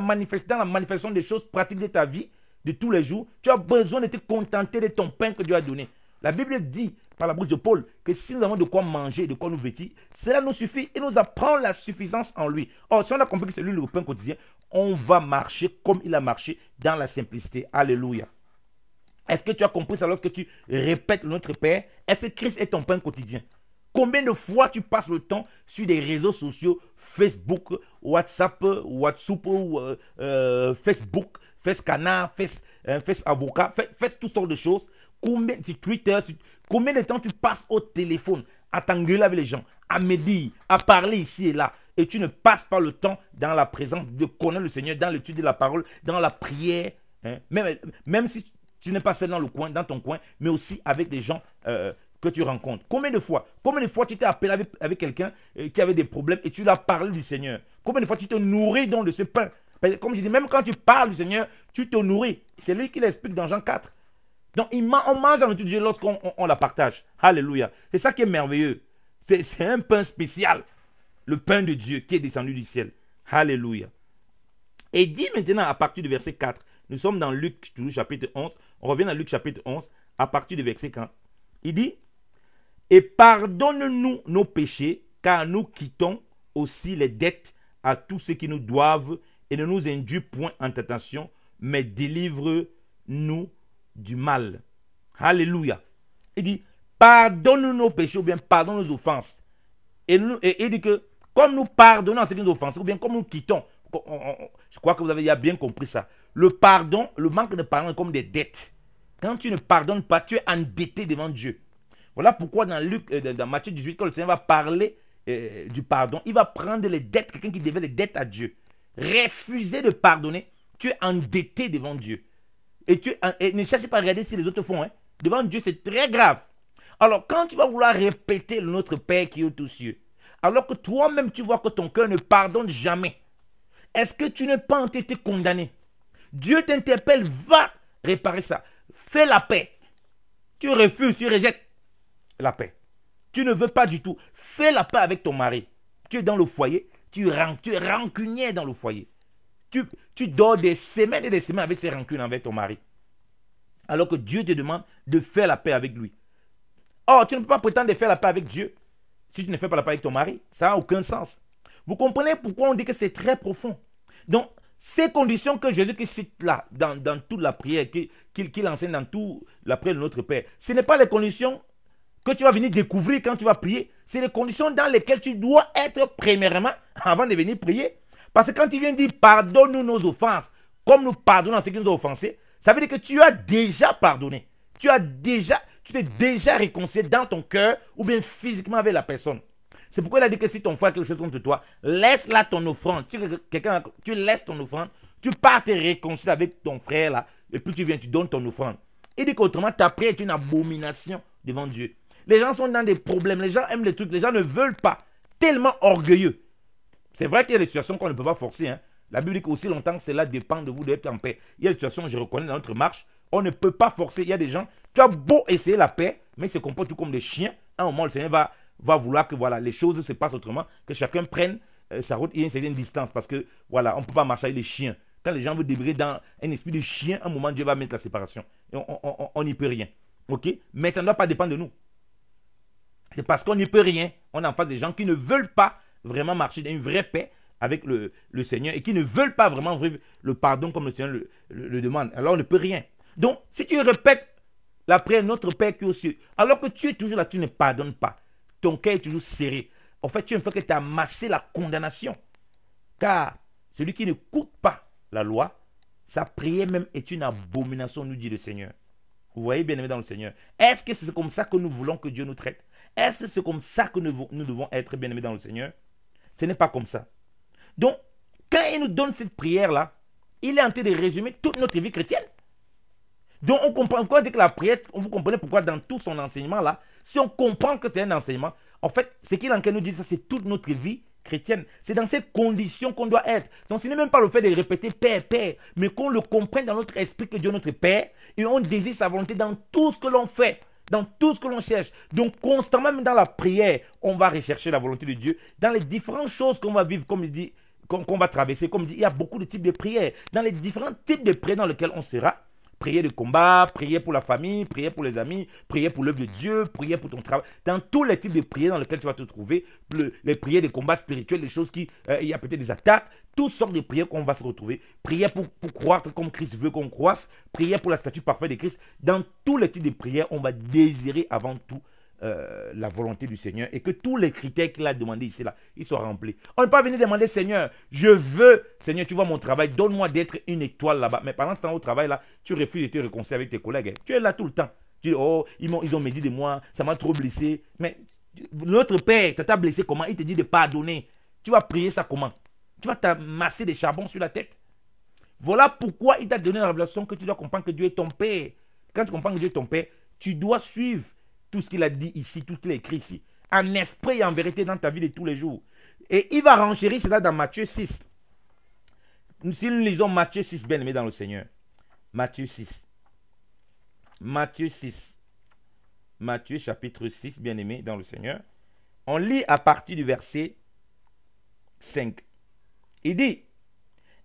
manifestation des choses pratiques de ta vie de tous les jours, tu as besoin de te contenter de ton pain que Dieu a donné. La Bible dit par la bouche de Paul que si nous avons de quoi manger, de quoi nous vêtir, cela nous suffit et nous apprend la suffisance en lui. Or, si on a compris que c'est lui le pain quotidien, on va marcher comme il a marché dans la simplicité. Alléluia. Est-ce que tu as compris ça lorsque tu répètes notre Père? Est-ce que Christ est ton pain quotidien? Combien de fois tu passes le temps sur des réseaux sociaux, Facebook, WhatsApp, Facebook, Canard, Avocat, toutes sortes de choses. Combien sur Twitter, combien de temps tu passes au téléphone à t'engueuler avec les gens, à me dire, à parler ici et là, et tu ne passes pas le temps dans la présence de connaître le Seigneur, dans l'étude de la parole, dans la prière, hein? Même si tu n'es pas seul dans ton coin, mais aussi avec des gens que tu rencontres. Combien de fois tu t'es appelé avec quelqu'un qui avait des problèmes et tu lui as parlé du Seigneur? Combien de fois tu te nourris donc de ce pain? Comme je dis, même quand tu parles du Seigneur, tu te nourris. C'est lui qui l'explique dans Jean 4. Donc on mange dans notre Dieu lorsqu'on la partage. Alléluia. C'est ça qui est merveilleux. C'est un pain spécial. Le pain de Dieu qui est descendu du ciel. Alléluia. Et dit maintenant à partir du verset 4. Nous sommes dans Luc chapitre 11. On revient dans Luc chapitre 11 à partir du verset 4. Il dit: et pardonne-nous nos péchés, car nous quittons aussi les dettes à tous ceux qui nous doivent, et ne nous induis point en tentation, mais délivre-nous du mal. Alléluia. Il dit: pardonne-nous nos péchés, ou bien pardonne nos offenses. Et il dit que comme nous pardonnons à ceux qui nous offensent, ou bien comme nous quittons, je crois que vous avez bien compris ça. Le pardon, le manque de pardon est comme des dettes. Quand tu ne pardonnes pas, tu es endetté devant Dieu. Voilà pourquoi dans Matthieu 18, quand le Seigneur va parler du pardon, il va prendre les dettes, quelqu'un qui devait les dettes à Dieu. Refuser de pardonner, tu es endetté devant Dieu. Et ne cherche pas à regarder si les autres font. Hein. Devant Dieu, c'est très grave. Alors, quand tu vas vouloir répéter notre Père qui est aux cieux, alors que toi-même, tu vois que ton cœur ne pardonne jamais, est-ce que tu n'es pas été condamné? Dieu t'interpelle, va réparer ça. Fais la paix. Tu refuses, tu rejettes la paix. Tu ne veux pas du tout. Fais la paix avec ton mari. Tu es dans le foyer, tu es rancunier dans le foyer. Tu dors des semaines et des semaines avec ces rancunes avec ton mari. Alors que Dieu te demande de faire la paix avec lui. Or, tu ne peux pas prétendre de faire la paix avec Dieu si tu ne fais pas la paix avec ton mari. Ça n'a aucun sens. Vous comprenez pourquoi on dit que c'est très profond. Donc, ces conditions que Jésus cite là, dans toute la prière, qu'il enseigne dans toute la prière de notre Père, ce n'est pas les conditions que tu vas venir découvrir quand tu vas prier. C'est les conditions dans lesquelles tu dois être premièrement avant de venir prier. Parce que quand tu viens dire pardonne-nous nos offenses, comme nous pardonnons à ceux qui nous ont offensés, ça veut dire que tu as déjà pardonné. Tu t'es déjà réconcilié dans ton cœur ou bien physiquement avec la personne. C'est pourquoi il a dit que si ton frère a quelque chose contre toi, laisse là ton offrande. Tu laisses ton offrande, tu pars te réconcilier avec ton frère là, et puis tu viens, tu donnes ton offrande. Il dit qu'autrement, ta prière est une abomination devant Dieu. Les gens sont dans des problèmes, les gens aiment les trucs, les gens ne veulent pas, tellement orgueilleux. C'est vrai qu'il y a des situations qu'on ne peut pas forcer. Hein. La Bible dit qu'aussi longtemps que cela dépend de vous d'être en paix. Il y a des situations, je reconnais dans notre marche, on ne peut pas forcer. Il y a des gens, tu as beau essayer la paix, mais ils se comportent tout comme des chiens. À un moment, le Seigneur va vouloir que voilà, les choses se passent autrement, que chacun prenne sa route et une certaine distance. Parce que voilà, on ne peut pas marcher avec les chiens. Quand les gens veulent débrouiller dans un esprit de chien, à un moment, Dieu va mettre la séparation. Et on n'y peut rien. Ok? Mais ça ne doit pas dépendre de nous. C'est parce qu'on n'y peut rien. On est en face des gens qui ne veulent pas vraiment marcher dans une vraie paix avec le Seigneur et qui ne veulent pas vraiment vivre le pardon comme le Seigneur le demande. Alors on ne peut rien. Donc, si tu répètes la prière, notre Père qui est aux cieux, alors que tu es toujours là, tu ne pardonnes pas. Ton cœur est toujours serré. En fait, tu as une fois que tu as amassé la condamnation. Car celui qui n'écoute pas la loi, sa prière même est une abomination, nous dit le Seigneur. Vous voyez, bien aimé dans le Seigneur. Est-ce que c'est comme ça que nous voulons que Dieu nous traite? Est-ce que c'est comme ça que nous devons être, bien aimés dans le Seigneur? Ce n'est pas comme ça. Donc, quand il nous donne cette prière-là, il est en train de résumer toute notre vie chrétienne. Donc on comprend, quand on dit que la prière, vous comprenez pourquoi dans tout son enseignement là, si on comprend que c'est un enseignement, en fait, ce qu'il est en train de nous dire, ça c'est toute notre vie chrétienne. C'est dans ces conditions qu'on doit être. Donc ce n'est même pas le fait de répéter Père, Père, mais qu'on le comprenne dans notre esprit que Dieu est notre Père et on désire sa volonté dans tout ce que l'on fait, dans tout ce que l'on cherche. Donc constamment, même dans la prière, on va rechercher la volonté de Dieu. Dans les différentes choses qu'on va vivre, comme il dit, qu'on va traverser, comme il dit, il y a beaucoup de types de prières. Dans les différents types de prières dans lesquels on sera, prière de combat, prière pour la famille, prière pour les amis, prière pour l'œuvre de Dieu, prière pour ton travail. Dans tous les types de prières dans lesquels tu vas te trouver, les prières de combat spirituel, les choses qui, il y a peut-être des attaques, toutes sortes de prières qu'on va se retrouver. Prière pour croître comme Christ veut qu'on croisse, prière pour la statue parfaite de Christ. Dans tous les types de prières, on va désirer avant tout la volonté du Seigneur et que tous les critères qu'il a demandé ici, là, ils soient remplis. On ne peut pas venir demander, Seigneur, je veux, Seigneur, tu vois mon travail, donne-moi d'être une étoile là-bas. Mais pendant ce temps au travail, là, tu refuses de te réconcilier avec tes collègues. Hein. Tu es là tout le temps. Tu dis, oh, ils ont médit de moi, ça m'a trop blessé. Mais notre Père, ça t'a blessé comment? Il te dit de pardonner. Tu vas prier ça comment? Tu vas t'amasser des charbons sur la tête. Voilà pourquoi il t'a donné la révélation que tu dois comprendre que Dieu est ton Père. Quand tu comprends que Dieu est ton Père, tu dois suivre tout ce qu'il a dit ici, tout ce qu'il a écrit ici, en esprit et en vérité dans ta vie de tous les jours. Et il va renchérir cela dans Matthieu 6. Si nous lisons Matthieu 6, bien aimé dans le Seigneur. Matthieu 6. Matthieu 6. Matthieu chapitre 6, bien aimé dans le Seigneur. On lit à partir du verset 5. Il dit,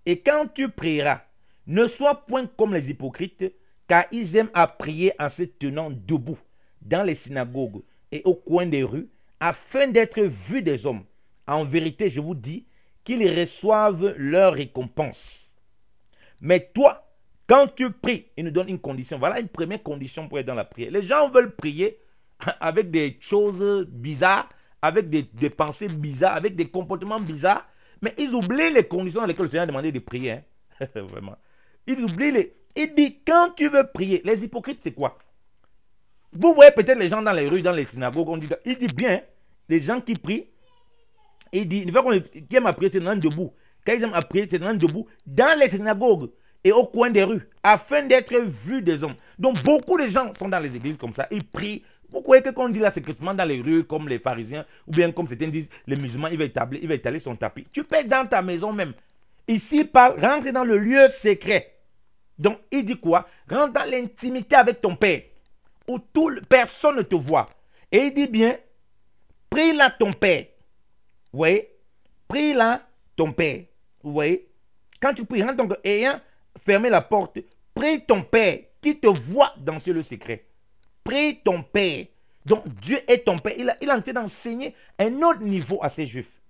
et quand tu prieras, ne sois point comme les hypocrites, car ils aiment à prier en se tenant debout dans les synagogues et au coin des rues, afin d'être vus des hommes. En vérité, je vous dis qu'ils reçoivent leur récompense. Mais toi, quand tu pries, il nous donne une condition. Voilà une première condition pour être dans la prière. Les gens veulent prier avec des choses bizarres, avec des pensées bizarres, avec des comportements bizarres, mais ils oublient les conditions dans lesquelles le Seigneur a demandé de prier. Hein? Vraiment. Ils oublient les... Il dit, quand tu veux prier, les hypocrites, c'est quoi? Vous voyez peut-être les gens dans les rues, dans les synagogues, il dit bien, les gens qui prient, il dit, une fois qu'ils aiment à prier, c'est dans debout. Quand ils aiment à prier, c'est dans debout, dans les synagogues et au coin des rues, afin d'être vus des hommes. Donc beaucoup de gens sont dans les églises comme ça, ils prient. Vous croyez que quand on dit là, c'est que seulement dans les rues, comme les pharisiens, ou bien comme certains disent, les musulmans, il va étaler son tapis. Tu peux être dans ta maison même. Ici, il parle, rentre dans le lieu secret. Donc, il dit quoi? Rentre dans l'intimité avec ton Père, où personne ne te voit. Et il dit bien, prie là ton Père. Vous voyez? Prie là ton Père. Vous voyez? Quand tu pries, rentre donc, ayant fermé la porte, prie ton Père qui te voit dans ce lieu secret. Prie ton Père. Donc Dieu est ton Père. Il est en train d'enseigner un autre niveau à ces Juifs.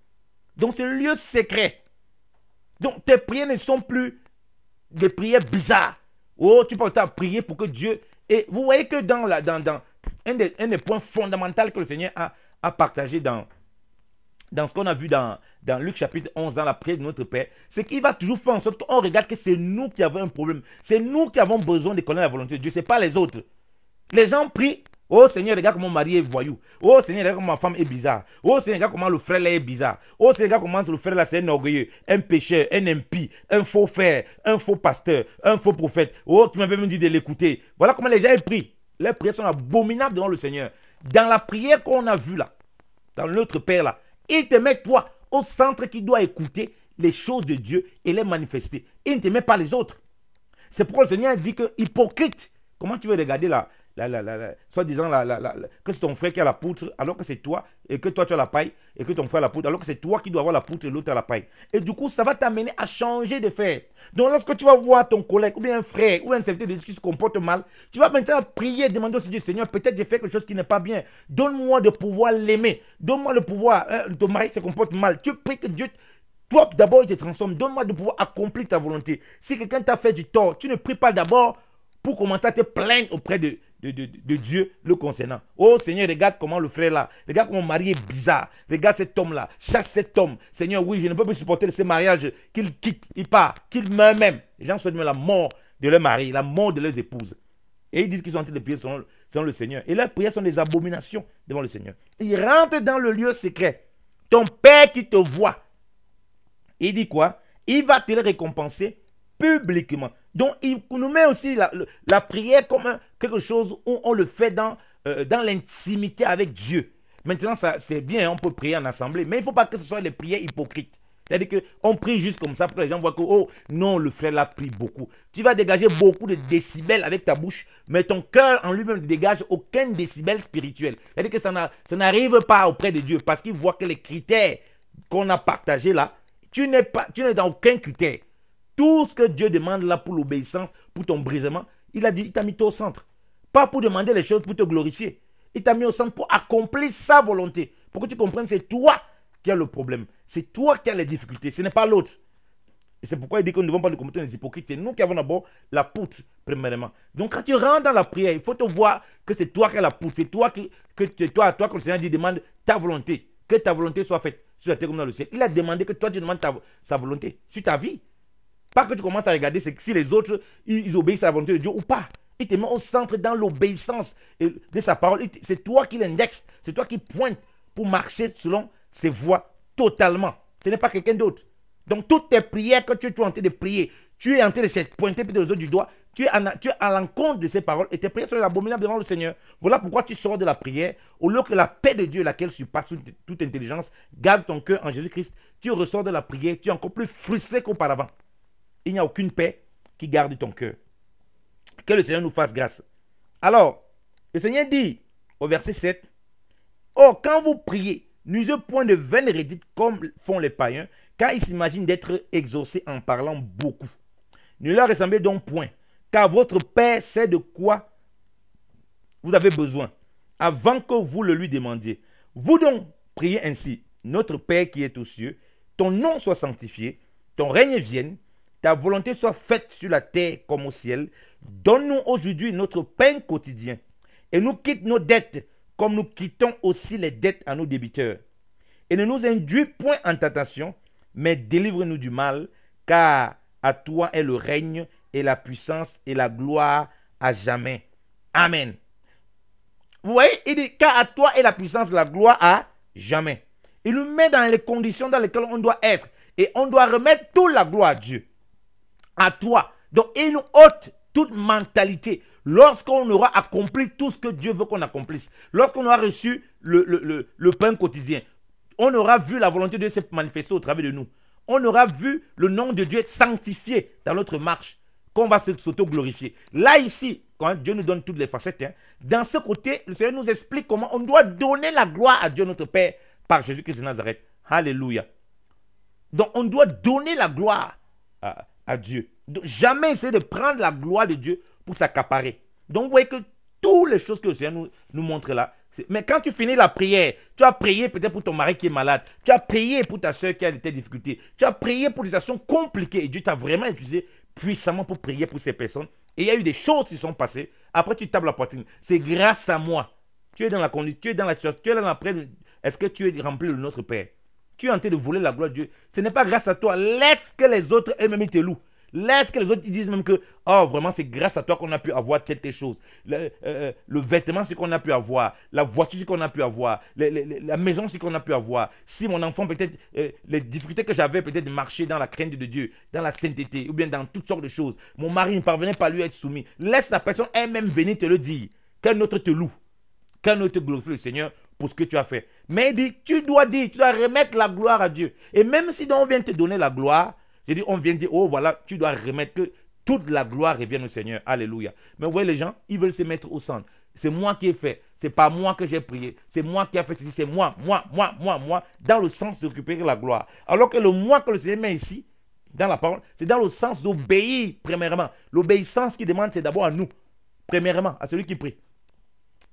Donc c'est le lieu secret. Donc tes prières ne sont plus des prières bizarres. Oh, tu peux prier pour que Dieu... Et vous voyez que dans un des points fondamentaux que le Seigneur a partagé dans ce qu'on a vu dans Luc chapitre 11, dans la prière de notre Père, c'est qu'il va toujours faire en sorte qu'on regarde que c'est nous qui avons un problème. C'est nous qui avons besoin de connaître la volonté de Dieu, ce n'est pas les autres. Les gens prient, oh Seigneur, regarde comment mon mari est voyou. Oh Seigneur, regarde comment ma femme est bizarre. Oh Seigneur, regarde comment le frère là est bizarre. Oh Seigneur, regarde comment le frère là c'est un orgueilleux, un pécheur, un impie, un faux frère, un faux pasteur, un faux prophète. Oh, tu m'avais même dit de l'écouter. Voilà comment les gens prient. Les prières sont abominables devant le Seigneur. Dans la prière qu'on a vue là, dans notre Père là, il te met toi au centre qui doit écouter les choses de Dieu et les manifester. Il ne te met pas les autres. C'est pourquoi le Seigneur dit que hypocrite. Comment tu veux regarder soi-disant que c'est ton frère qui a la poutre alors que c'est toi, et que toi tu as la paille, et que ton frère a la poutre alors que c'est toi qui dois avoir la poutre et l'autre a la paille. Et du coup, ça va t'amener à changer de faire. Donc lorsque tu vas voir ton collègue, ou bien un frère, ou un serviteur de Dieu qui se comporte mal, tu vas maintenant prier, demander au Seigneur, Seigneur, peut-être j'ai fait quelque chose qui n'est pas bien. Donne-moi de pouvoir l'aimer. Donne-moi le pouvoir, ton mari se comporte mal. Tu pries que Dieu... Toi, d'abord, il te transforme. Donne-moi de pouvoir accomplir ta volonté. Si quelqu'un t'a fait du tort, tu ne pries pas d'abord pour commencer à te plaindre auprès de Dieu le concernant. Oh Seigneur, regarde comment le frère là, regarde comment mon mari est bizarre, regarde cet homme là, chasse cet homme. Seigneur, oui, je ne peux plus supporter ce mariage, qu'il quitte, il part, qu'il meurt même. Les gens souhaitent même la mort de leur mari, la mort de leurs épouses. Et ils disent qu'ils sont en train de prier selon le Seigneur. Et leurs prières sont des abominations devant le Seigneur. Ils rentrent dans le lieu secret. Ton Père qui te voit. Il dit quoi? Il va te le récompenser publiquement. Donc, il nous met aussi la prière comme quelque chose où on le fait dans l'intimité avec Dieu. Maintenant, c'est bien, on peut prier en assemblée, mais il ne faut pas que ce soit les prières hypocrites. C'est-à-dire qu'on prie juste comme ça pour que les gens voient que, oh, non, le frère là prie beaucoup. Tu vas dégager beaucoup de décibels avec ta bouche, mais ton cœur en lui-même ne dégage aucun décibel spirituel. C'est-à-dire que ça n'arrive pas auprès de Dieu parce qu'il voit que les critères qu'on a partagés là, tu n'es dans aucun critère. Tout ce que Dieu demande là pour l'obéissance, pour ton brisement, il t'a mis toi au centre. Pas pour demander les choses pour te glorifier. Il t'a mis au centre pour accomplir sa volonté. Pour que tu comprennes, c'est toi qui as le problème. C'est toi qui as les difficultés. Ce n'est pas l'autre. Et c'est pourquoi il dit que nous ne devons pas nous commettre des hypocrites. C'est nous qui avons d'abord la poutre, premièrement. Donc quand tu rentres dans la prière, il faut te voir que c'est toi qui as la poutre. C'est toi que le Seigneur dit, demande ta volonté. Que ta volonté soit faite sur la terre comme dans le ciel. Il a demandé que toi tu demandes sa volonté sur ta vie. Pas que tu commences à regarder si les autres, ils obéissent à la volonté de Dieu ou pas. Il te met au centre dans l'obéissance de sa parole. C'est toi qui l'indexe. C'est toi qui pointe pour marcher selon ses voies totalement. Ce n'est pas quelqu'un d'autre. Donc toutes tes prières que tu es en train de prier, tu es en train de pointer les autres du doigt, tu es à l'encontre de ces paroles et tes prières sont abominables devant le Seigneur. Voilà pourquoi tu sors de la prière. Au lieu que la paix de Dieu, laquelle surpasse toute intelligence, garde ton cœur en Jésus-Christ, tu ressors de la prière, tu es encore plus frustré qu'auparavant. Il n'y a aucune paix qui garde ton cœur. Que le Seigneur nous fasse grâce. Alors, le Seigneur dit au verset 7, « Oh, quand vous priez, n'usez point de vaines redites comme font les païens, car ils s'imaginent d'être exaucés en parlant beaucoup. Ne leur ressemblez donc point, car votre Père sait de quoi vous avez besoin, avant que vous le lui demandiez. Vous donc priez ainsi, notre Père qui est aux cieux, ton nom soit sanctifié, ton règne vienne, ta volonté soit faite sur la terre comme au ciel. Donne-nous aujourd'hui notre pain quotidien et nous quitte nos dettes comme nous quittons aussi les dettes à nos débiteurs. Et ne nous induis point en tentation, mais délivre-nous du mal, car à toi est le règne et la puissance et la gloire à jamais. Amen. Vous voyez, il dit car à toi est la puissance et la gloire à jamais. Il nous met dans les conditions dans lesquelles on doit être et on doit remettre toute la gloire à Dieu. À toi. Donc il nous ôte toute mentalité. Lorsqu'on aura accompli tout ce que Dieu veut qu'on accomplisse, lorsqu'on aura reçu le pain quotidien, on aura vu la volonté de Dieu se manifester au travers de nous. On aura vu le nom de Dieu être sanctifié dans notre marche, qu'on va s'auto-glorifier. Là, ici, quand Dieu nous donne toutes les facettes, dans ce côté, le Seigneur nous explique comment on doit donner la gloire à Dieu notre Père par Jésus-Christ de Nazareth. Alléluia. Donc, on doit donner la gloire à Dieu. Donc, jamais essayer de prendre la gloire de Dieu pour s'accaparer. Donc, vous voyez que toutes les choses que le Seigneur nous montre là, mais quand tu finis la prière, tu as prié peut-être pour ton mari qui est malade, tu as prié pour ta soeur qui a des difficultés, tu as prié pour des situations compliquées et Dieu t'a vraiment utilisé puissamment pour prier pour ces personnes. Et il y a eu des choses qui sont passées. Après, tu tapes la poitrine. C'est grâce à moi. Tu es dans la condition, tu es dans la situation, tu es dans la prière. Est-ce que tu es rempli de notre Père? Tu es en train de voler la gloire de Dieu. Ce n'est pas grâce à toi. Laisse que les autres eux-mêmes te louent. Laisse que les autres ils disent même que, oh, vraiment, c'est grâce à toi qu'on a pu avoir telle chose. Le vêtement, c'est qu'on a pu avoir. La voiture, c'est qu'on a pu avoir. La maison, c'est qu'on a pu avoir. Si mon enfant, peut-être, les difficultés que j'avais, peut-être de marcher dans la crainte de Dieu, dans la sainteté, ou bien dans toutes sortes de choses. Mon mari ne parvenait pas à lui être soumis. Laisse la personne elle-même venir te le dire. Qu'un autre te loue. Qu'un autre te glorifie le Seigneur pour ce que tu as fait. Mais il dit, tu dois remettre la gloire à Dieu. Et même si on vient te donner la gloire, j'ai dit, on vient dire, oh voilà, tu dois remettre que toute la gloire revienne au Seigneur. Alléluia. Mais vous voyez, les gens, ils veulent se mettre au centre. C'est moi qui ai fait. C'est pas moi que j'ai prié. C'est moi qui ai fait ceci. C'est moi. Dans le sens de récupérer la gloire. Alors que le moi que le Seigneur met ici, dans la parole, c'est dans le sens d'obéir, premièrement. L'obéissance qu'il demande, c'est d'abord à nous. Premièrement, à celui qui prie.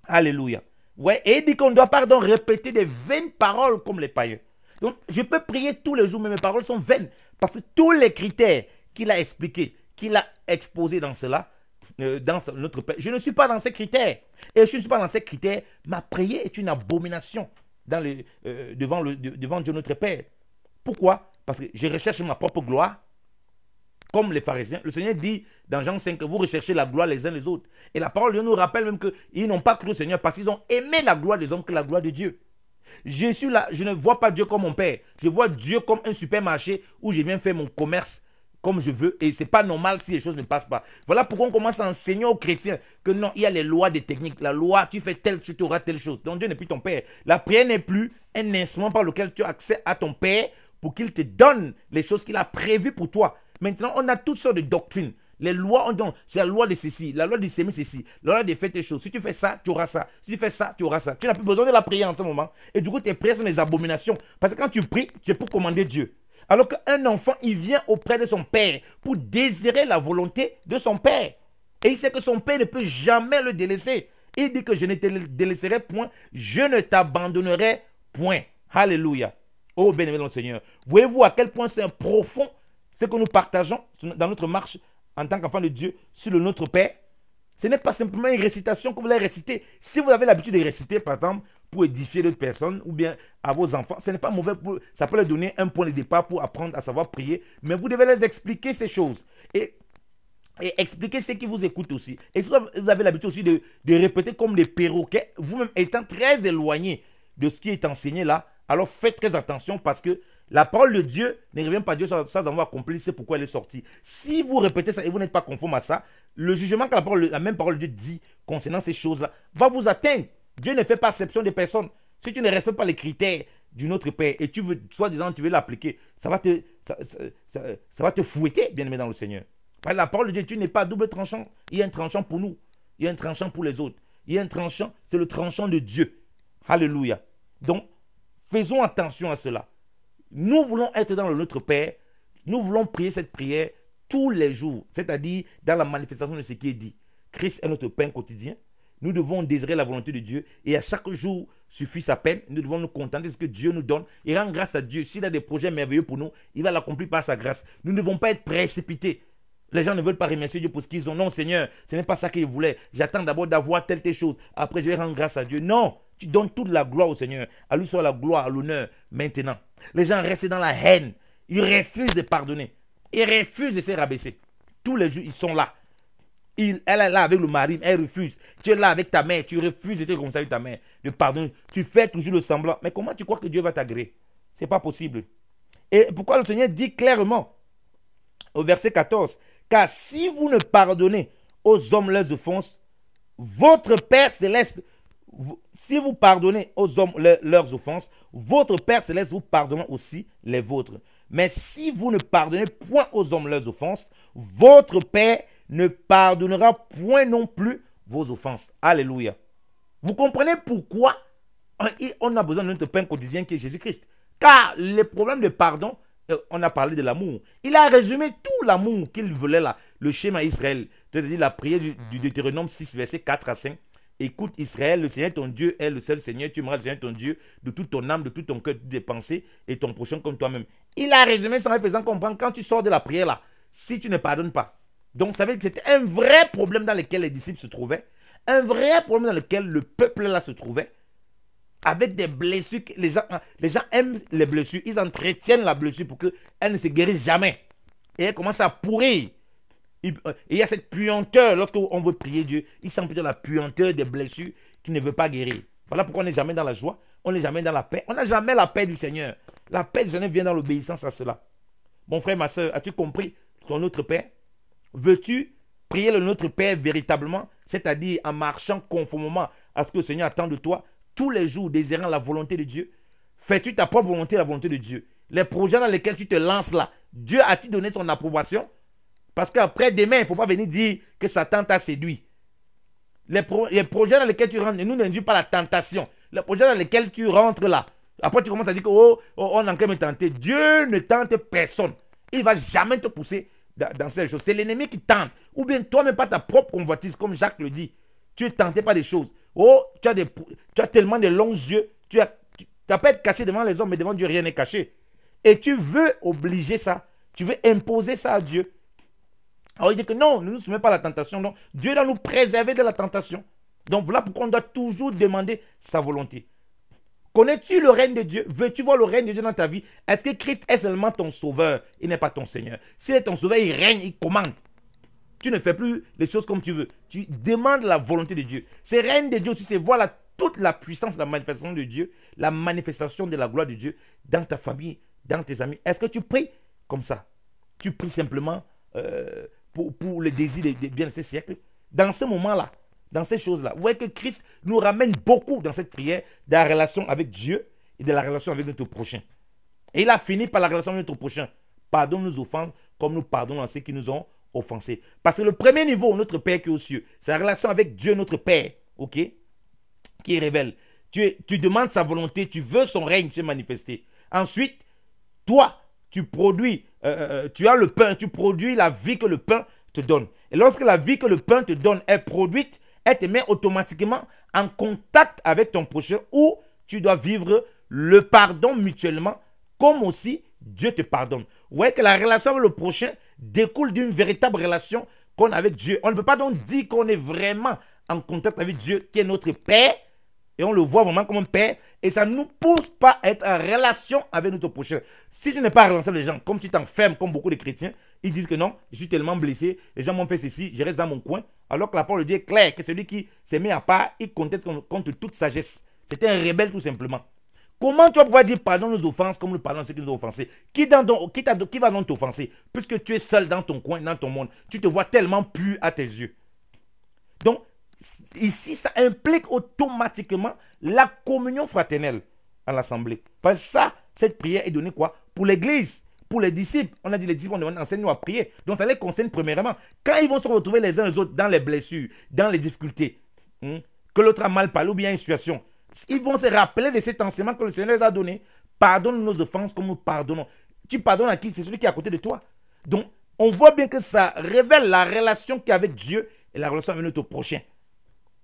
Alléluia. Ouais, et il dit qu'on ne doit pas donc répéter des vaines paroles comme les païens. Donc, je peux prier tous les jours, mais mes paroles sont vaines. Parce que tous les critères qu'il a expliqués, qu'il a exposés dans cela, dans notre Père, je ne suis pas dans ces critères. Et je ne suis pas dans ces critères. Ma prière est une abomination devant Dieu notre Père. Pourquoi? Parce que je recherche ma propre gloire. Comme les pharisiens. Le Seigneur dit dans Jean 5 que vous recherchez la gloire les uns les autres. Et la parole de Dieu nous rappelle même qu'ils n'ont pas cru au Seigneur parce qu'ils ont aimé la gloire des hommes que la gloire de Dieu. Je suis là, je ne vois pas Dieu comme mon Père. Je vois Dieu comme un supermarché où je viens faire mon commerce comme je veux et c'est pas normal si les choses ne passent pas. Voilà pourquoi on commence à enseigner aux chrétiens que non, il y a les lois des techniques. La loi, tu fais telle, tu auras telle chose. Donc Dieu n'est plus ton Père. La prière n'est plus un instrument par lequel tu as accès à ton Père pour qu'il te donne les choses qu'il a prévues pour toi. Maintenant, on a toutes sortes de doctrines. Les lois, on dit, c'est la loi de ceci, la loi de s'aimer ceci, la loi de faire telle chose. Si tu fais ça, tu auras ça. Si tu fais ça, tu auras ça. Tu n'as plus besoin de la prière en ce moment. Et du coup, tes prières sont des abominations. Parce que quand tu pries, tu es pour commander Dieu. Alors qu'un enfant, il vient auprès de son père pour désirer la volonté de son père. Et il sait que son père ne peut jamais le délaisser. Il dit que je ne te délaisserai point, je ne t'abandonnerai point. Alléluia. Oh, bien-aimé dans le Seigneur. Voyez-vous à quel point c'est profond ce que nous partageons dans notre marche en tant qu'enfant de Dieu sur le Notre Père. Ce n'est pas simplement une récitation que vous allez réciter. Si vous avez l'habitude de réciter, par exemple, pour édifier d'autres personnes ou bien à vos enfants, ce n'est pas mauvais. Ça peut leur donner un point de départ pour apprendre à savoir prier. Mais vous devez les expliquer ces choses. Et expliquer ce qui vous écoutent aussi. Et si vous avez l'habitude aussi de répéter comme des perroquets, vous-même étant très éloigné de ce qui est enseigné là, alors faites très attention parce que la parole de Dieu ne revient pas à Dieu sans avoir accompli, c'est pourquoi elle est sortie. Si vous répétez ça et vous n'êtes pas conforme à ça, le jugement que la même parole de Dieu dit concernant ces choses-là va vous atteindre. Dieu ne fait pas exception des personnes. Si tu ne respectes pas les critères du Notre Père et tu veux, soi-disant, tu veux l'appliquer, ça va te fouetter, bien-aimé dans le Seigneur. La parole de Dieu, tu n'es pas double tranchant. Il y a un tranchant pour nous. Il y a un tranchant pour les autres. Il y a un tranchant, c'est le tranchant de Dieu. Alléluia. Donc, faisons attention à cela. Nous voulons être dans le Notre Père. Nous voulons prier cette prière tous les jours. C'est-à-dire dans la manifestation de ce qui est dit. Christ est notre pain quotidien. Nous devons désirer la volonté de Dieu. Et à chaque jour suffit sa peine. Nous devons nous contenter de ce que Dieu nous donne. Et rendre grâce à Dieu. S'il a des projets merveilleux pour nous, il va l'accomplir par sa grâce. Nous ne devons pas être précipités. Les gens ne veulent pas remercier Dieu pour ce qu'ils ont. Non, Seigneur, ce n'est pas ça qu'ils voulaient. J'attends d'abord d'avoir telle chose. Après, je vais rendre grâce à Dieu. Non, tu donnes toute la gloire au Seigneur. À lui soit la gloire, l'honneur, maintenant. Les gens restent dans la haine. Ils refusent de pardonner. Ils refusent de se rabaisser. Tous les jours, ils sont là. Elle est là avec le mari, elle refuse. Tu es là avec ta mère, tu refuses de te comme ça avec ta mère, de pardonner. Tu fais toujours le semblant. Mais comment tu crois que Dieu va t'agréer? Ce n'est pas possible. Et pourquoi le Seigneur dit clairement, au verset 14, car si vous ne pardonnez aux hommes leurs offenses, votre Père Céleste, si vous pardonnez aux hommes leurs offenses, votre Père Céleste vous pardonnera aussi les vôtres. Mais si vous ne pardonnez point aux hommes leurs offenses, votre Père ne pardonnera point non plus vos offenses. Alléluia. Vous comprenez pourquoi on a besoin de notre pain quotidien qui est Jésus-Christ. Car les problèmes de pardon, on a parlé de l'amour. Il a résumé tout l'amour qu'il voulait là, le schéma Israël. C'est-à-dire la prière du Deutéronome 6, versets 4 à 5. Écoute Israël, le Seigneur ton Dieu est le seul Seigneur. Tu aimeras le Seigneur ton Dieu de toute ton âme, de tout ton cœur, de toutes tes pensées et ton prochain comme toi-même. Il a résumé ça en faisant comprendre quand tu sors de la prière là, si tu ne pardonnes pas. Donc ça veut dire que c'était un vrai problème dans lequel les disciples se trouvaient. Un vrai problème dans lequel le peuple là se trouvait. Avec des blessures, les gens aiment les blessures, ils entretiennent la blessure pour qu'elle ne se guérisse jamais. Et elle commence à pourrir. Il y a cette puanteur, lorsqu'on veut prier Dieu, il sent peut-être la puanteur des blessures qui ne veut pas guérir. Voilà pourquoi on n'est jamais dans la joie, on n'est jamais dans la paix, on n'a jamais la paix du Seigneur. La paix du Seigneur vient dans l'obéissance à cela. Mon frère, ma soeur, as-tu compris ton Notre Père? Veux-tu prier le Notre Père véritablement, c'est-à-dire en marchant conformément à ce que le Seigneur attend de toi, tous les jours désirant la volonté de Dieu? Fais-tu ta propre volonté, la volonté de Dieu? Les projets dans lesquels tu te lances là, Dieu a-t-il donné son approbation? Parce qu'après demain, il ne faut pas venir dire que Satan t'a séduit. Les projets dans lesquels tu rentres, ne nous n'induisent pas la tentation. Les projets dans lesquels tu rentres là, après tu commences à dire que on a encore me tenter. Dieu ne tente personne. Il ne va jamais te pousser dans ces choses. C'est l'ennemi qui tente. Ou bien toi-même pas ta propre convoitise, comme Jacques le dit. Tu es tenté par des choses. Tu as tellement de longs yeux. Tu n'as pas être caché devant les hommes, mais devant Dieu, rien n'est caché. Et tu veux obliger ça. Tu veux imposer ça à Dieu. Alors il dit que non, ne nous soumettons pas à la tentation. Non. Dieu doit nous préserver de la tentation. Donc voilà pourquoi on doit toujours demander sa volonté. Connais-tu le règne de Dieu? Veux-tu voir le règne de Dieu dans ta vie? Est-ce que Christ est seulement ton sauveur? Il n'est pas ton Seigneur. S'il est ton sauveur, il règne, il commande. Tu ne fais plus les choses comme tu veux. Tu demandes la volonté de Dieu. Ce règne de Dieu aussi, c'est voir toute la puissance, la manifestation de Dieu, la manifestation de la gloire de Dieu dans ta famille, dans tes amis. Est-ce que tu pries comme ça? tu pries simplement pour le désir de bien de ces siècles. Dans ce moment-là, dans ces choses-là, vous voyez que Christ nous ramène beaucoup dans cette prière de la relation avec Dieu et de la relation avec notre prochain. Et il a fini par la relation avec notre prochain. Pardonne nos offenses comme nous pardonnons à ceux qui nous ont offensés. Parce que le premier niveau, notre Père qui est aux cieux, c'est la relation avec Dieu, notre Père, ok, qui révèle. Tu demandes sa volonté, tu veux son règne se manifester. Ensuite, toi, tu produis, tu as le pain, tu produis la vie que le pain te donne. Et lorsque la vie que le pain te donne est produite, elle te met automatiquement en contact avec ton prochain où tu dois vivre le pardon mutuellement, comme aussi Dieu te pardonne. Vous voyez que la relation avec le prochain découle d'une véritable relation qu'on a avec Dieu. On ne peut pas donc dire qu'on est vraiment en contact avec Dieu, qui est notre Père, et on le voit vraiment comme un Père, et ça ne nous pousse pas à être en relation avec notre prochain. Si tu n'es pas en relation avec les gens, comme tu t'enfermes, comme beaucoup de chrétiens, ils disent que non, je suis tellement blessé, les gens m'ont fait ceci, je reste dans mon coin, alors que la parole de Dieu est claire, que celui qui s'est mis à part, il conteste contre toute sagesse. C'était un rebelle tout simplement. Comment tu vas pouvoir dire pardon nos offenses comme nous pardonnons à ceux qui nous ont offensés? Qui va donc t'offenser? Puisque tu es seul dans ton coin, dans ton monde, tu te vois tellement pur à tes yeux. Donc, ici, ça implique automatiquement la communion fraternelle à l'assemblée. Parce que ça, cette prière est donnée quoi? Pour l'église, pour les disciples. On a dit les disciples, on enseigne nous à prier. Donc, ça les concerne premièrement. Quand ils vont se retrouver les uns les autres dans les blessures, dans les difficultés, que l'autre a mal parlé ou bien une situation, ils vont se rappeler de cet enseignement que le Seigneur les a donné. Pardonne nos offenses comme nous pardonnons. Tu pardonnes à qui? C'est celui qui est à côté de toi. Donc, on voit bien que ça révèle la relation qu'il y a avec Dieu et la relation avec notre prochain.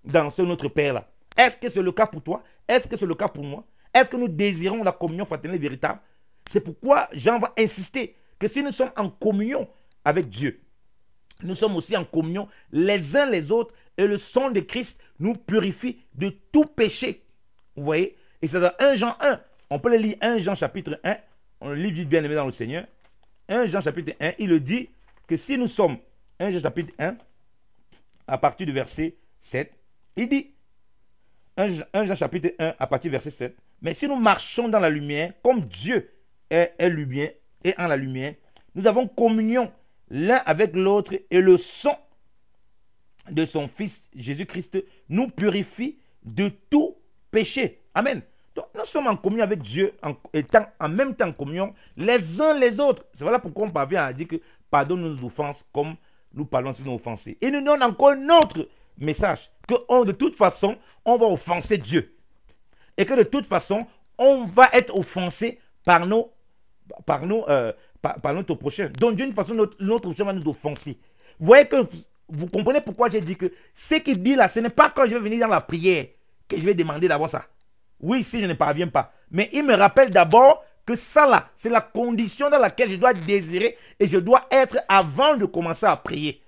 Dans ce notre Père-là. Est-ce que c'est le cas pour toi? Est-ce que c'est le cas pour moi? Est-ce que nous désirons la communion fraternelle véritable? C'est pourquoi Jean va insister que si nous sommes en communion avec Dieu, nous sommes aussi en communion les uns les autres et le sang de Christ nous purifie de tout péché. Vous voyez? Et c'est dans 1 Jean 1. On peut le lire 1 Jean chapitre 1. On le lit vite bien aimé dans le Seigneur. 1 Jean chapitre 1, il le dit que si nous sommes, 1 Jean chapitre 1, à partir du verset 7, il dit, 1 Jean chapitre 1 à partir du verset 7, mais si nous marchons dans la lumière, comme Dieu est lumière et en la lumière, nous avons communion l'un avec l'autre et le sang de son Fils Jésus-Christ nous purifie de tout péché. Amen. Donc nous sommes en communion avec Dieu, étant en même temps en communion les uns les autres. C'est voilà pourquoi on parvient à dire que pardonne nos offenses comme nous parlons de nos offensés. Et nous donnons encore un autre message, que de toute façon, on va offenser Dieu. Et que de toute façon, on va être offensé par notre prochain. Donc d'une façon, notre prochain va nous offenser. Vous voyez que vous comprenez pourquoi j'ai dit que ce qu'il dit là, ce n'est pas quand je vais venir dans la prière que je vais demander d'abord ça. Oui, si je ne parviens pas. Mais il me rappelle d'abord que ça là, c'est la condition dans laquelle je dois désirer et je dois être avant de commencer à prier.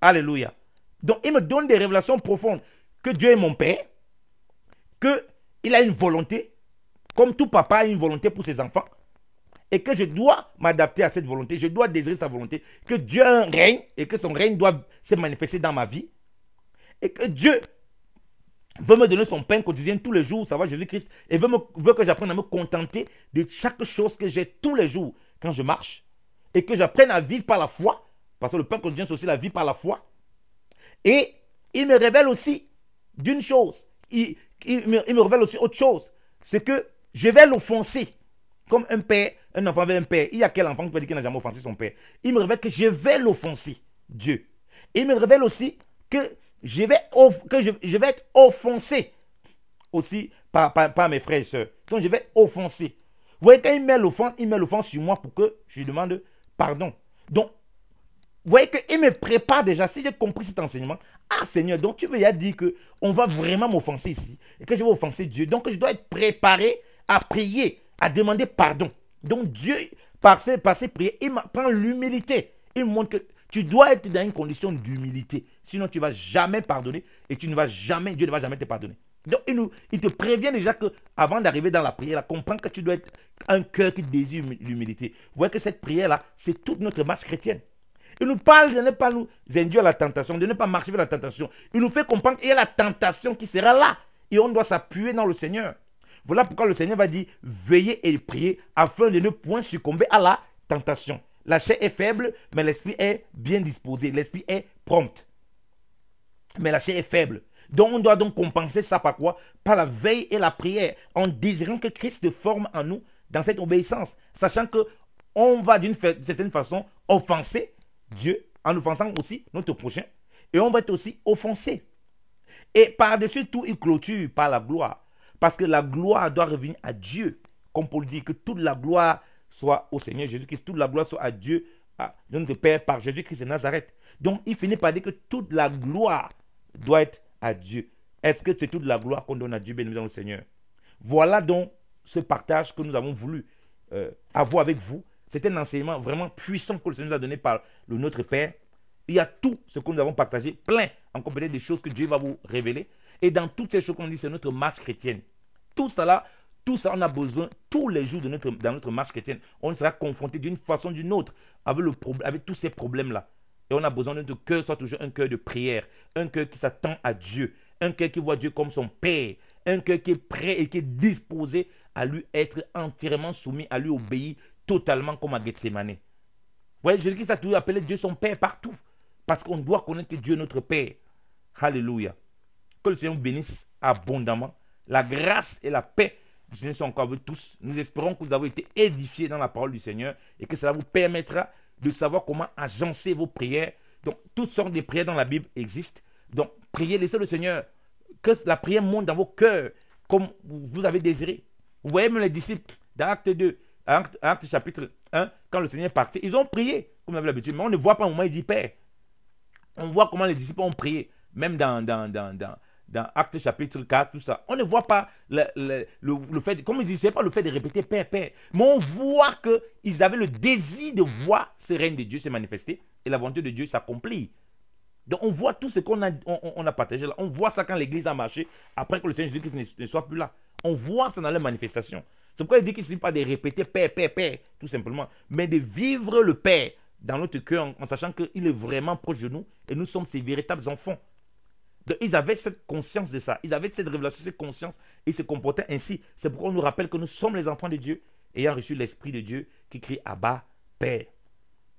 Alléluia. Donc il me donne des révélations profondes que Dieu est mon Père, qu'il a une volonté, comme tout papa a une volonté pour ses enfants, et que je dois m'adapter à cette volonté, je dois désirer sa volonté, que Dieu a un règne et que son règne doit se manifester dans ma vie, et que Dieu veut me donner son pain quotidien tous les jours, ça va Jésus-Christ, et veut que j'apprenne à me contenter de chaque chose que j'ai tous les jours quand je marche, et que j'apprenne à vivre par la foi, parce que le pain quotidien c'est aussi la vie par la foi. Et il me révèle aussi d'une chose, il me révèle aussi autre chose, c'est que je vais l'offenser comme un père, un enfant avec un père. Il y a quel enfant qui peut dire qu'il n'a jamais offensé son père? Il me révèle que je vais l'offenser, Dieu. Et il me révèle aussi que je vais être offensé aussi par mes frères et sœurs. Donc je vais être offensé. Vous voyez, quand il met l'offense sur moi pour que je lui demande pardon. Donc, vous voyez qu'il me prépare déjà. Si j'ai compris cet enseignement, ah Seigneur, donc tu veux dire qu'on va vraiment m'offenser ici et que je vais offenser Dieu. Donc je dois être préparé à prier, à demander pardon. Donc Dieu, par ses prières, il m'apprend l'humilité. Il me montre que tu dois être dans une condition d'humilité. Sinon tu ne vas jamais pardonner et Dieu ne va jamais te pardonner. Donc il te prévient déjà qu'avant d'arriver dans la prière, comprends que tu dois être un cœur qui désire l'humilité. Vous voyez que cette prière-là, c'est toute notre marche chrétienne. Il nous parle de ne pas nous induire à la tentation, de ne pas marcher vers la tentation. Il nous fait comprendre qu'il y a la tentation qui sera là. Et on doit s'appuyer dans le Seigneur. Voilà pourquoi le Seigneur va dire, veillez et priez afin de ne point succomber à la tentation. La chair est faible, mais l'esprit est bien disposé. L'esprit est prompt. Mais la chair est faible. Donc on doit donc compenser ça par quoi? Par la veille et la prière, en désirant que Christ forme en nous dans cette obéissance, sachant que on va d'une certaine façon offenser Dieu en offensant aussi notre prochain, et on va être aussi offensé. Et par-dessus tout, il clôture par la gloire, parce que la gloire doit revenir à Dieu, comme Paul dit, que toute la gloire soit au Seigneur Jésus-Christ, toute la gloire soit à Dieu, à notre Père, par Jésus-Christ de Nazareth. Donc il finit par dire que toute la gloire doit être à Dieu. Est-ce que c'est toute la gloire qu'on donne à Dieu, bien évidemment, le Seigneur? Voilà donc ce partage que nous avons voulu avoir avec vous. C'est un enseignement vraiment puissant que le Seigneur nous a donné par le Notre Père. Il y a tout ce que nous avons partagé, plein, encore peut-être des choses que Dieu va vous révéler. Et dans toutes ces choses qu'on dit, c'est notre marche chrétienne. Tout ça, on a besoin tous les jours dans notre marche chrétienne. On sera confronté d'une façon ou d'une autre avec tous ces problèmes-là. Et on a besoin de notre cœur soit toujours un cœur de prière, un cœur qui s'attend à Dieu, un cœur qui voit Dieu comme son Père, un cœur qui est prêt et qui est disposé à lui être entièrement soumis, à lui obéir totalement comme à Gethsemane. Vous voyez, Jésus-Christ a toujours appelé Dieu son Père partout, parce qu'on doit connaître que Dieu est notre Père. Alléluia. Que le Seigneur vous bénisse abondamment. La grâce et la paix du Seigneur sont encore avec tous. Nous espérons que vous avez été édifiés dans la parole du Seigneur et que cela vous permettra de savoir comment agencer vos prières. Donc, toutes sortes de prières dans la Bible existent. Donc, priez, laissez le Seigneur, que la prière monte dans vos cœurs comme vous avez désiré. Vous voyez même les disciples dans Acte 2, Acte chapitre 1, quand le Seigneur est parti, ils ont prié, comme on avait l'habitude, mais on ne voit pas au moment où il dit Père. On voit comment les disciples ont prié, même dans Acte chapitre 4, tout ça. On ne voit pas le fait, comme ils disaient, pas le fait de répéter Père, Père. Mais on voit qu'ils avaient le désir de voir ce règne de Dieu se manifester et la volonté de Dieu s'accomplir. Donc on voit tout ce qu'on a partagé là. On voit ça quand l'église a marché après que le Seigneur Jésus-Christ ne soit plus là. On voit ça dans les manifestations. C'est pourquoi il dit qu'il ne s'agit pas de répéter Père, Père, Père, tout simplement, mais de vivre le Père dans notre cœur en sachant qu'il est vraiment proche de nous et nous sommes ses véritables enfants. Donc, ils avaient cette conscience de ça. Ils avaient cette révélation, cette conscience et ils se comportaient ainsi. C'est pourquoi on nous rappelle que nous sommes les enfants de Dieu ayant reçu l'Esprit de Dieu qui crie Abba, Père.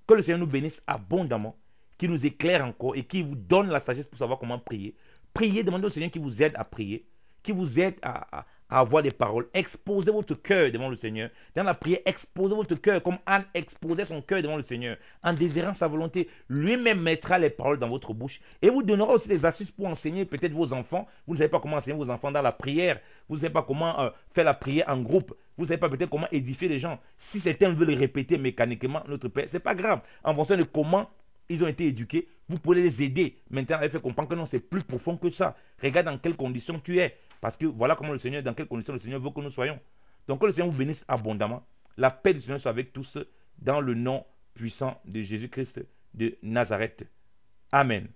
Que le Seigneur nous bénisse abondamment, qui nous éclaire encore et qui vous donne la sagesse pour savoir comment prier. Priez, demandez au Seigneur qui vous aide à prier, qui vous aide à avoir des paroles. Exposez votre cœur devant le Seigneur. Dans la prière, exposez votre cœur comme Anne exposait son cœur devant le Seigneur. En désirant sa volonté, lui-même mettra les paroles dans votre bouche et vous donnera aussi des astuces pour enseigner peut-être vos enfants. Vous ne savez pas comment enseigner vos enfants dans la prière. Vous ne savez pas comment faire la prière en groupe. Vous ne savez pas peut-être comment édifier les gens. Si certains veulent répéter mécaniquement notre Père, ce n'est pas grave. En fonction de comment ils ont été éduqués, vous pouvez les aider. Maintenant, elle fait comprendre que non, c'est plus profond que ça. Regarde dans quelles conditions tu es. Parce que voilà comment le Seigneur, dans quelles conditions le Seigneur veut que nous soyons. Donc que le Seigneur vous bénisse abondamment. La paix du Seigneur soit avec tous dans le nom puissant de Jésus-Christ de Nazareth. Amen.